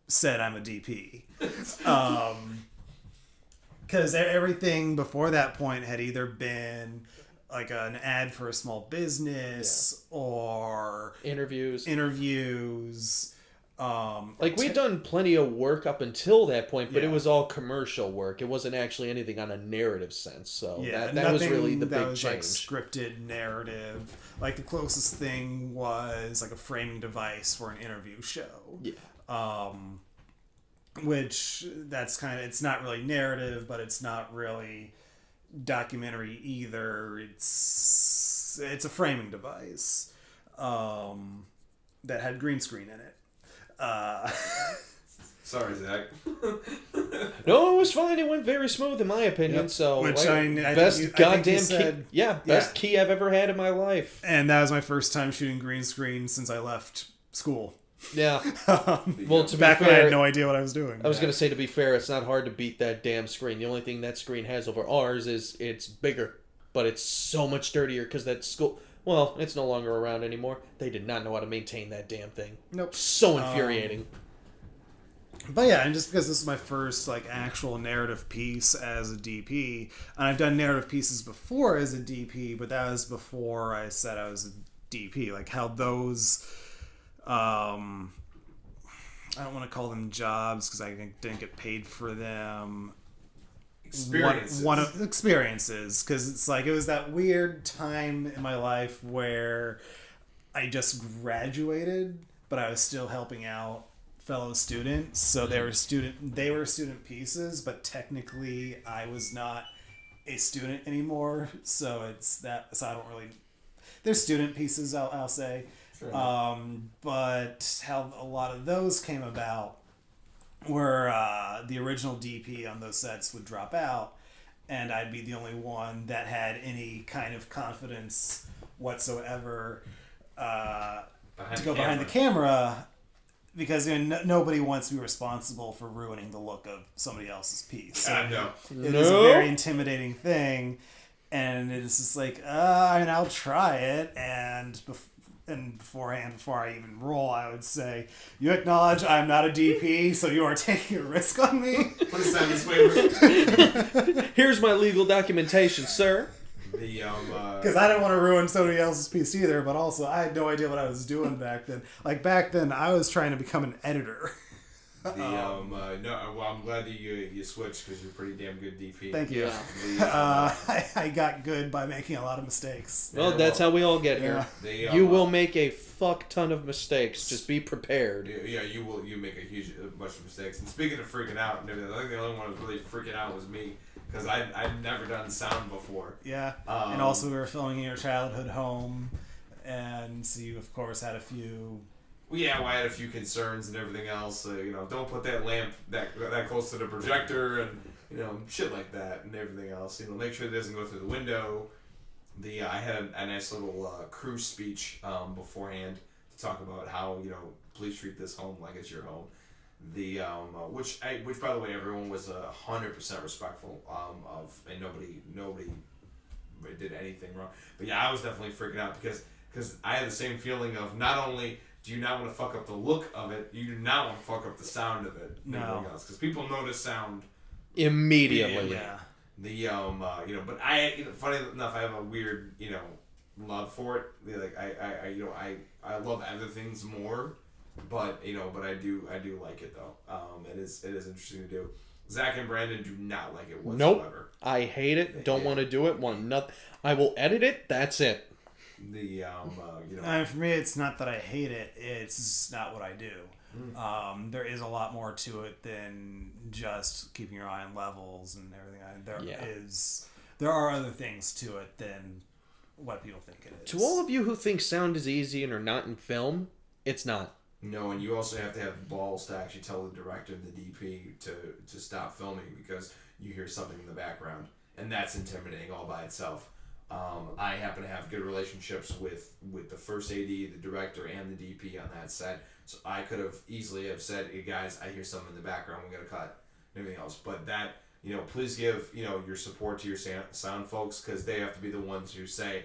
said I'm a DP. Because everything before that point had either been like an ad for a small business or interviews. We'd done plenty of work up until that point, but it was all commercial work. It wasn't actually anything on a narrative sense. So that was really the big change. Like scripted narrative. Like the closest thing was like a framing device for an interview show. Yeah. Which that's kind of, it's not really narrative, but it's not really documentary either. It's a framing device that had green screen in it. Sorry, Zach. No, it was fine. It went very smooth in my opinion. Yep. So best key I've ever had in my life. And that was my first time shooting green screen since I left school. Yeah. Well, to back be fair, when I had no idea what I was doing. I was going to say, to be fair, it's not hard to beat that damn screen. The only thing that screen has over ours is it's bigger, but it's so much dirtier because that school. Well, it's no longer around anymore. They did not know how to maintain that damn thing. Nope. So infuriating. But yeah, and just because this is my first like actual narrative piece as a DP, and I've done narrative pieces before as a DP, but that was before I said I was a DP. Like how those, I don't want to call them jobs because I didn't get paid for them. Experiences, because it's like it was that weird time in my life where I just graduated, but I was still helping out fellow students. So they were student pieces, but technically I was not a student anymore. So it's that. So I don't really. They're student pieces, I'll say. Sure. But how a lot of those came about where the original DP on those sets would drop out, and I'd be the only one that had any kind of confidence whatsoever to go behind the camera, because nobody wants to be responsible for ruining the look of somebody else's piece. So it is a very intimidating thing, and it's just like, I'll try it, and before I even roll, I would say, you acknowledge I'm not a DP, so you are taking a risk on me. Please sign this waiver. Here's my legal documentation, sir. Because I didn't want to ruin somebody else's piece either, but also I had no idea what I was doing back then. Like back then, I was trying to become an editor. I'm glad that you switched because you're a pretty damn good DP. Thank you. I got good by making a lot of mistakes. Well, that's how we all get here. You will make a fuck ton of mistakes. Just be prepared. Yeah, you will. You make a bunch of mistakes. And speaking of freaking out and everything, I think the only one who was really freaking out was me, because I'd never done sound before. Yeah, and also we were filming in your childhood home, and so you of course had a few. Yeah, I had a few concerns and everything else. Don't put that lamp that close to the projector, and shit like that and everything else. Make sure it doesn't go through the window. I had a nice little crew speech beforehand to talk about how please treat this home like it's your home. Which by the way, everyone was 100% respectful of, and nobody did anything wrong. But yeah, I was definitely freaking out because I had the same feeling of, not only do you not want to fuck up the look of it, you do not want to fuck up the sound of it. No. Because people notice sound immediately. Yeah. But funny enough, I have a weird, love for it. Like I love other things more, but I do like it though. It is interesting to do. Zach and Brandon do not like it whatsoever. Nope. I hate it. Don't want to do it. I will edit it. That's it. For me, it's not that I hate it, it's not what I do. There is a lot more to it than just keeping your eye on levels and everything. There are other things to it than what people think it is. To all of you who think sound is easy and are not in film, it's not. No, and you also have to have balls to actually tell the director and the DP to stop filming because you hear something in the background, and that's intimidating all by itself. I happen to have good relationships with the first AD, the director, and the DP on that set. So I could have easily have said, hey guys, I hear something in the background, we got to cut, and everything else. But that, please give, your support to your sound folks, because they have to be the ones who say,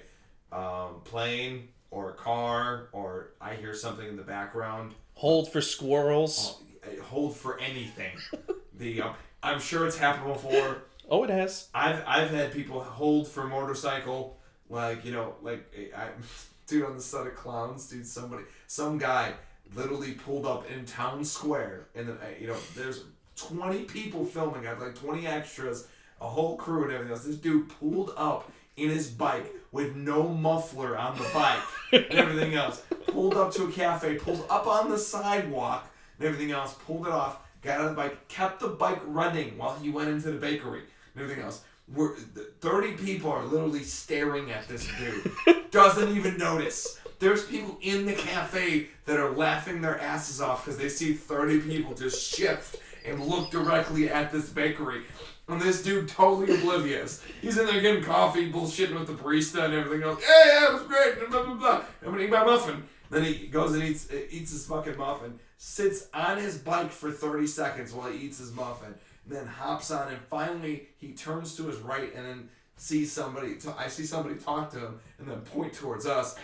plane or a car, or I hear something in the background. Hold for squirrels. Hold for anything. I'm sure it's happened before. Oh, it has. I've had people hold for motorcycle, dude, on the set of Clowns, dude, some guy literally pulled up in town square, and then, there's 20 people filming, I have like 20 extras, a whole crew and everything else. This dude pulled up in his bike with no muffler on the bike and everything else, pulled up to a cafe, pulled up on the sidewalk and everything else, pulled it off, got on the bike, kept the bike running while he went into the bakery and everything else. 30 people are literally staring at this dude. Doesn't even notice. There's people in the cafe that are laughing their asses off because they see 30 people just shift and look directly at this bakery. And this dude totally oblivious. He's in there getting coffee, bullshitting with the barista and everything else. Hey, yeah, it was great. Blah, blah, blah. I'm going to eat my muffin. Then he goes and eats his fucking muffin, sits on his bike for 30 seconds while he eats his muffin, and then hops on, and finally he turns to his right and then sees somebody. I see somebody talk to him and then point towards us.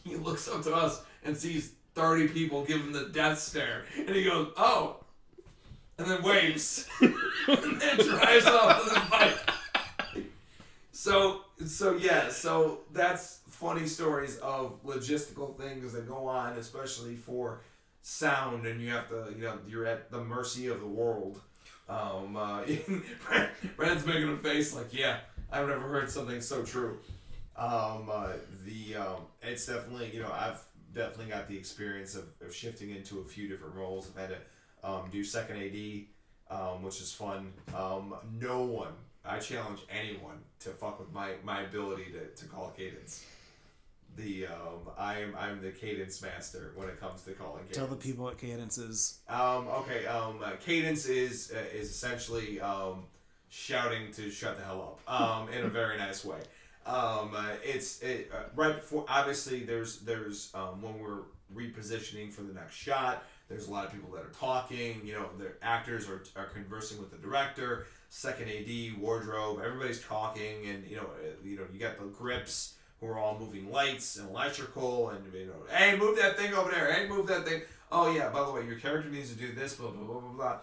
He looks up to us and sees 30 people give him the death stare. And he goes, oh. And then waves. And then drives off with the bike. So that's funny stories of logistical things that go on, especially for sound, and you have to, you're at the mercy of the world. Brandon's making a face like, yeah, I've never heard something so true. It's definitely, I've definitely got the experience of shifting into a few different roles. I've had to do second AD, which is fun. I challenge anyone to fuck with my ability to call cadence. I'm the cadence master when it comes to calling cadence. Tell the people what cadence is. Cadence is essentially shouting to shut the hell up in a very nice way. Right before, obviously there's when we're repositioning for the next shot, there's a lot of people that are talking, the actors are conversing with the director, second AD, wardrobe, everybody's talking, and you got the grips who are all moving lights and electrical, and hey, move that thing over there, hey, move that thing, oh yeah, by the way, your character needs to do this, blah blah blah blah blah.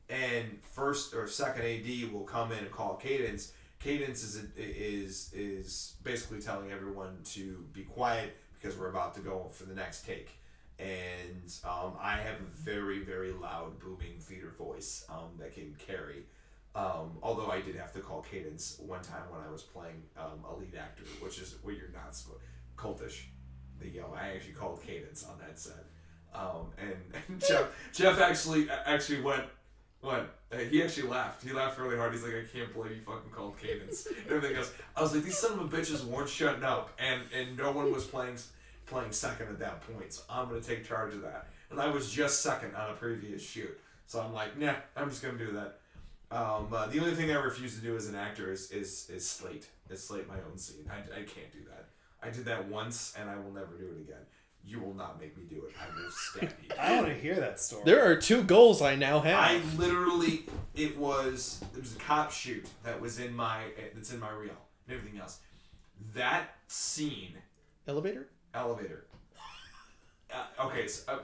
And first or second AD will come in and call cadence. Cadence is basically telling everyone to be quiet because we're about to go for the next take. And I have a very, very loud, booming theater voice that can carry. Although I did have to call cadence one time when I was playing a lead actor, which is what you're not supposed to. Cultish. I actually called cadence on that set. And Jeff actually went. What? He actually laughed. He laughed really hard. He's like, I can't believe you fucking called cadence. And everything else. I was like, these son of a bitches weren't shutting up, and no one was playing second at that point. So I'm gonna take charge of that. And I was just second on a previous shoot. So I'm like, nah, I'm just gonna do that. The only thing I refuse to do as an actor is slate. Is slate my own scene. I can't do that. I did that once, and I will never do it again. You will not make me do it. I will stab you. I want to hear that story. There are 2 goals I now have. I literally, there was a cop shoot that's in my reel and everything else. That scene. Elevator. Okay, so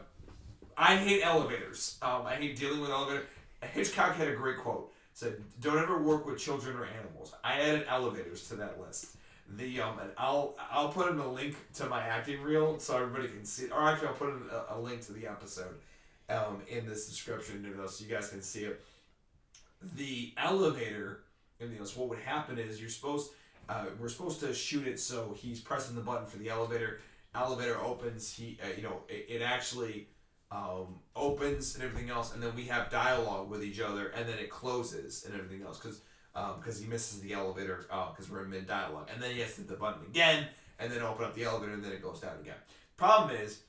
I hate elevators. I hate dealing with elevators. Hitchcock had a great quote. Said, "Don't ever work with children or animals." I added elevators to that list. And I'll put in a link to my acting reel so everybody can see it. Or actually, I'll put in a link to the episode in this description, so you guys can see it. The elevator, so what would happen is we're supposed to shoot it so he's pressing the button for the elevator. Elevator opens. It actually opens and everything else, and then we have dialogue with each other, and then it closes and everything else because he misses the elevator because we're in mid-dialogue. And then he has to hit the button again and then open up the elevator and then it goes down again. Problem is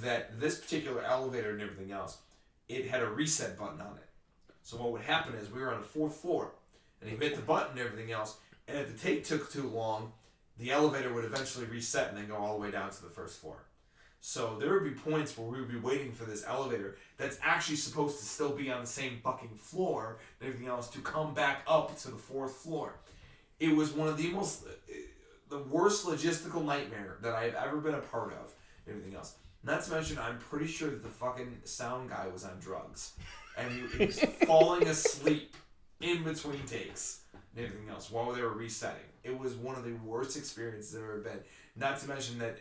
that this particular elevator and everything else, it had a reset button on it. So what would happen is we were on the 4th floor and he hit the button and everything else and if the take took too long, the elevator would eventually reset and then go all the way down to the first floor. So there would be points where we would be waiting for this elevator that's actually supposed to still be on the same fucking floor and everything else to come back up to the fourth floor. It was one of the worst logistical nightmare that I've ever been a part of and everything else. Not to mention, I'm pretty sure that the fucking sound guy was on drugs. And he was falling asleep in between takes and everything else while they were resetting. It was one of the worst experiences I've ever been. Not to mention that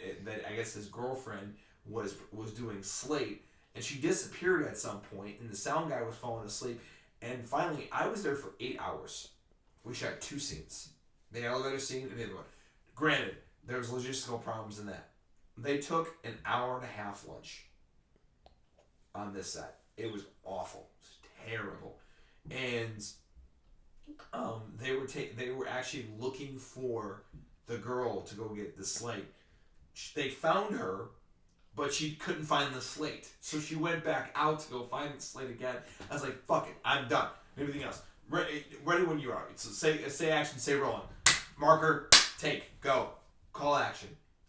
I guess his girlfriend was doing Slate, and she disappeared at some point, and the sound guy was falling asleep. And finally, I was there for 8 hours. We shot 2 scenes. The elevator scene and the other one. Granted, there was logistical problems in that. They took an hour and a half lunch on this set. It was awful. It was terrible. And they were actually looking for the girl to go get the slate. They found her, but she couldn't find the slate. So she went back out to go find the slate again. I was like, fuck it, I'm done. Everything else. Ready when you are. So say action, say rolling. Marker, take, go. Call action.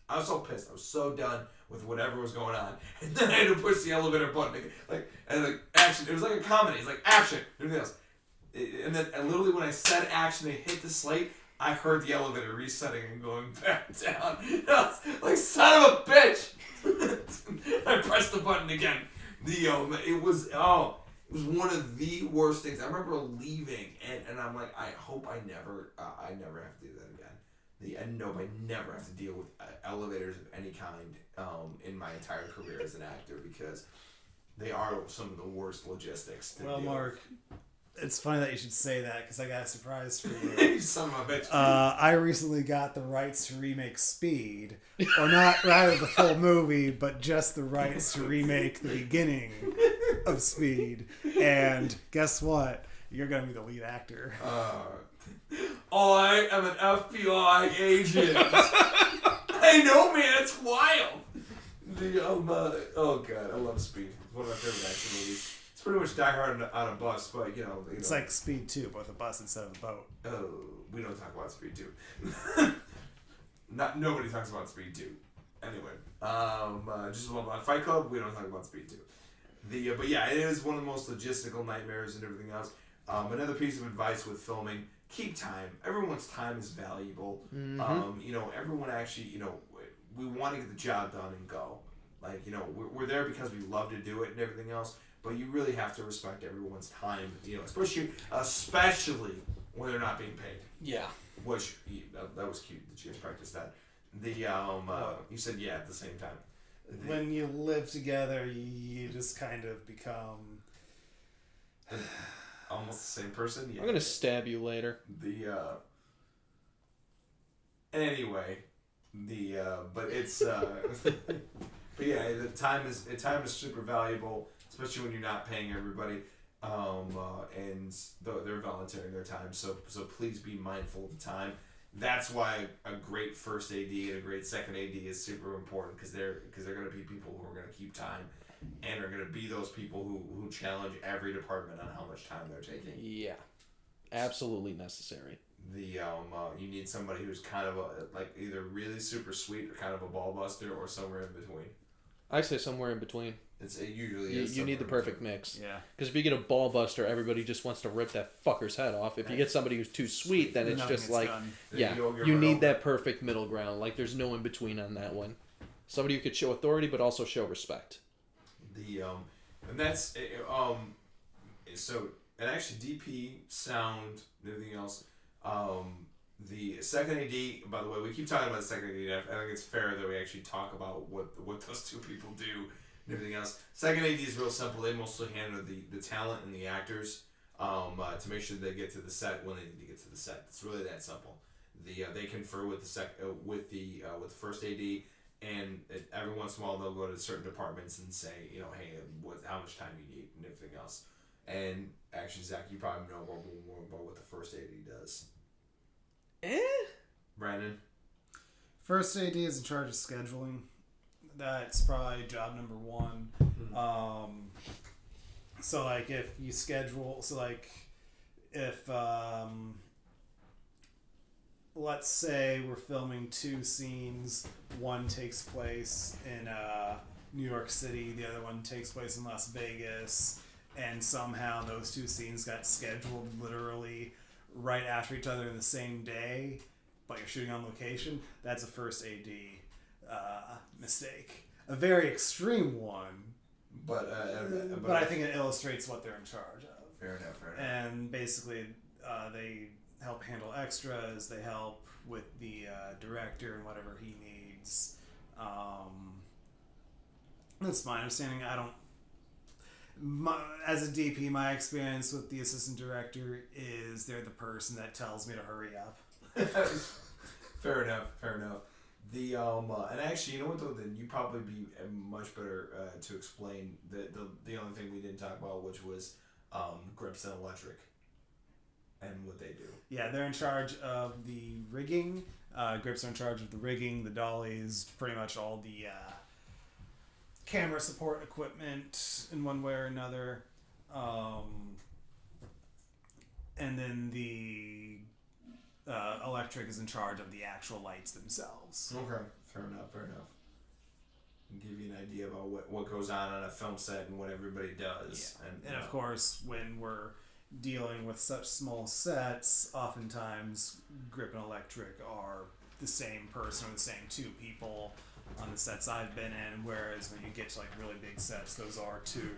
I was so pissed. I was so done with whatever was going on. And then I had to push the elevator button. And action. It was like a comedy. It's like action. Everything else. And literally when I said action, they hit the slate. I heard the elevator resetting and going back down. I was like, son of a bitch! I pressed the button again. It was one of the worst things. I remember leaving and I'm like, I hope I never have to do that again. I never have to deal with elevators of any kind in my entire career as an actor because they are some of the worst logistics. Well, Mark, it's funny that you should say that because I got a surprise for you. You son of a bitch. I recently got the rights to remake Speed, or not rather the full movie, but just the rights to remake the beginning of Speed. And guess what? You're going to be the lead actor. I am an FBI agent. I know, man. It's wild. Oh god, I love Speed. It's one of my favorite action movies. It's pretty much Die Hard on a bus, but you know. It's like Speed 2, but with a bus instead of a boat. Oh, we don't talk about Speed 2. Nobody talks about Speed 2. Anyway, just about Fight Club, we don't talk about Speed 2. But yeah, it is one of the most logistical nightmares and everything else. Another piece of advice with filming: keep time. Everyone's time is valuable. Mm-hmm. Everyone actually, we want to get the job done and go. Like, we're there because we love to do it and everything else. But you really have to respect everyone's time, especially when they're not being paid. Yeah. Which that was cute that you guys practiced that. You said yeah at the same time. When you live together, you just kind of become almost the same person. Yeah. I'm gonna stab you later. But it's but yeah, the time is super valuable, especially when you're not paying everybody, and they're volunteering their time. So please be mindful of the time. That's why a great first AD and a great second AD is super important because they're going to be people who are going to keep time and are going to be those people who challenge every department on how much time they're taking. Yeah, absolutely necessary. You need somebody who's kind of either really super sweet or kind of a ball buster or somewhere in between. I say somewhere in between. It usually is. You need the perfect mix. Yeah. Because if you get a ball buster, everybody just wants to rip that fucker's head off. If you get somebody who's too sweet, then it's just like, yeah, you need that perfect middle ground. Like, there's no in between on that one. Somebody who could show authority but also show respect. And that's so, and actually DP, sound, and everything else. The second AD, by the way, we keep talking about the second AD. I think it's fair that we actually talk about what those two people do and everything else. Second AD is real simple. They mostly handle the talent and the actors to make sure they get to the set when they need to get to the set. It's really that simple. They confer with the first AD, and every once in a while they'll go to certain departments and say, hey, how much time you need and everything else. And actually, Zach, you probably know more about what the first AD does. Brandon? First AD is in charge of scheduling. That's probably job number one. Mm-hmm. So, if you schedule... So, if let's say we're filming 2 scenes. One takes place in New York City, the other one takes place in Las Vegas, and somehow those 2 scenes got scheduled literally right after each other in the same day, but you're shooting on location. That's a first AD mistake. A very extreme one, but I think it illustrates what they're in charge of. Fair enough. And basically, they help handle extras. They help with the director and whatever he needs. That's my understanding. As a DP, my experience with the assistant director is they're the person that tells me to hurry up. Fair enough. The and actually, you know what though? Then you probably be much better to explain the only thing we didn't talk about, which was Grips and Electric, and what they do. Yeah, they're in charge of the rigging. Grips are in charge of the rigging, the dollies, pretty much all the camera support equipment in one way or another. And then the Electric is in charge of the actual lights themselves. Okay, fair enough. Give you an idea about what goes on a film set and what everybody does. Yeah. And of course, when we're dealing with such small sets, oftentimes Grip and Electric are the same person or the same 2 people on the sets I've been in, whereas when you get to like really big sets, those are two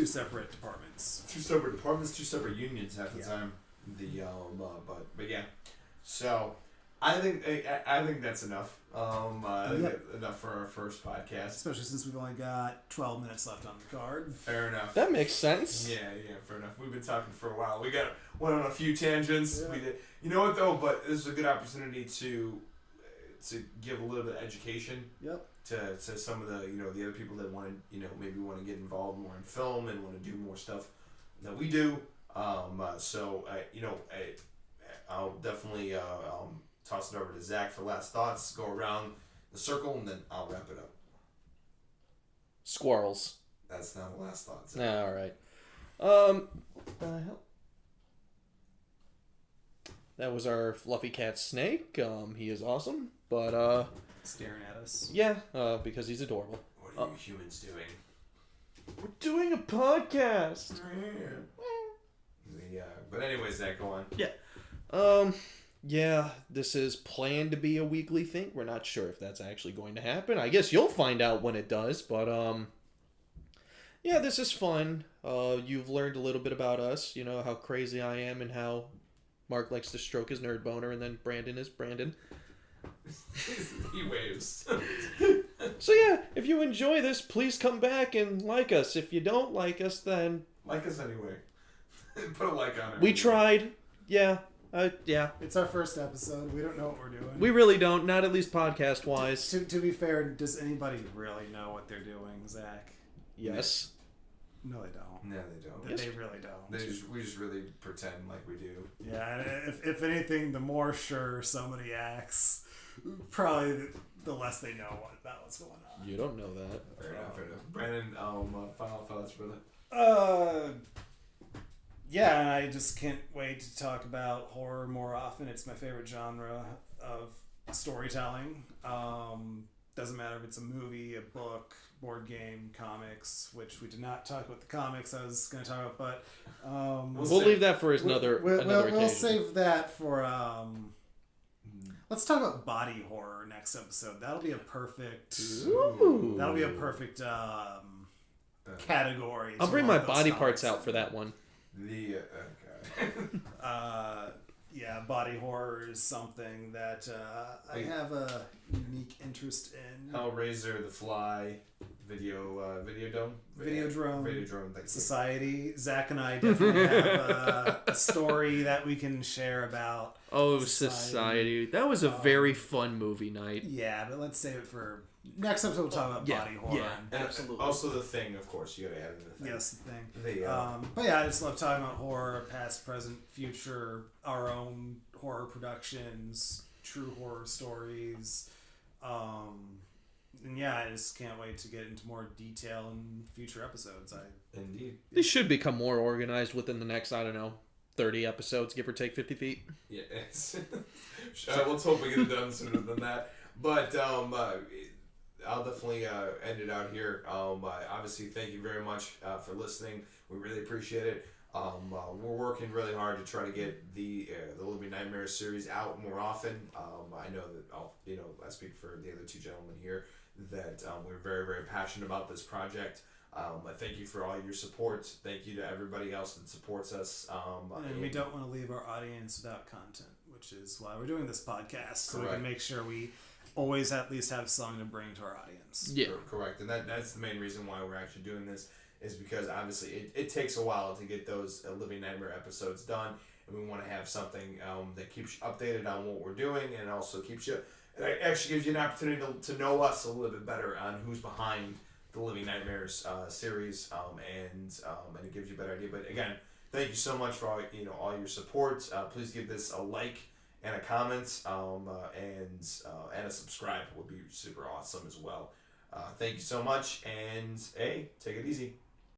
separate departments. 2 separate unions half the time. But yeah. So I think that's enough. Enough for our first podcast. Especially since we've only got 12 minutes left on the card. Fair enough. That makes sense. Yeah, fair enough. We've been talking for a while. We went on a few tangents. Yeah. We did. You know what though? But this is a good opportunity to give a little bit of education. Yep. To some of the the other people that want to maybe want to get involved more in film and want to do more stuff that we do. I'll definitely toss it over to Zach for last thoughts. Go around the circle and then I'll wrap it up. Squirrels. That's not the last thoughts. Nah, all right. The hell? That was our fluffy cat Snake. He is awesome, but Staring at us. yeah, because he's adorable. What are you humans doing? We're doing a podcast. But anyways, Zach, go on. Yeah, this is planned to be a weekly thing. We're not sure if that's actually going to happen. I guess you'll find out when it does, but yeah, this is fun. You've learned a little bit about us, how crazy I am and how Mark likes to stroke his nerd boner, and then Brandon is Brandon. He waves. So yeah, if you enjoy this, please come back and like us. If you don't like us, then like us anyway. Put a like on it. We tried. Yeah. Yeah. It's our first episode. We don't know what we're doing. We really don't. Not at least podcast wise. To be fair, does anybody really know what they're doing, Zach? Yes. No, they don't. No, they don't. They really don't. We just really pretend like we do. Yeah, and if anything, the more sure somebody acts, probably the less they know about what's going on. You don't know that. Fair enough. Brandon, final thoughts, brother? Yeah, and I just can't wait to talk about horror more often. It's my favorite genre of storytelling. Doesn't matter if it's a movie, a book, board game, comics, which we did not talk about the comics I was going to talk about, but we'll leave that for another occasion. We'll save that for let's talk about body horror next episode. That'll be a perfect category. I'll bring my body parts out for that one. Yeah, body horror is something that I have a unique interest in. Hellraiser, The Fly, Videodrome, Society. Zach and I definitely have a story that we can share about. Oh, Society. That was a very fun movie night. Yeah, but let's save it for next episode. We'll talk about body horror. Yeah, and absolutely. Also, The Thing, of course. You gotta add in The Thing. Yes, The Thing. But yeah, I just love talking about horror, past, present, future, our own horror productions, true horror stories. And yeah, I just can't wait to get into more detail in future episodes. Indeed. They should become more organized within the next, 30 30 episodes, give or take 50 feet. Yeah. Let's hope we get it done sooner than that. But I'll definitely end it out here. Obviously, thank you very much for listening. We really appreciate it. We're working really hard to try to get the Living Nightmares series out more often. I know that I speak for the other two gentlemen here that we're very, very passionate about this project. I thank you for all your support. Thank you to everybody else that supports us. And we don't want to leave our audience without content, which is why we're doing this podcast, so we can make sure we always at least have something to bring to our audience. Yeah, correct. And that's the main reason why we're actually doing this, is because obviously it takes a while to get those Living Nightmare episodes done, and we want to have something that keeps you updated on what we're doing, and also keeps you, it actually gives you an opportunity to know us a little bit better on who's behind the Living Nightmares series, and it gives you a better idea. But again, thank you so much for all your support. Please give this a like and a comment, and a subscribe would be super awesome as well. Thank you so much, and hey, take it easy.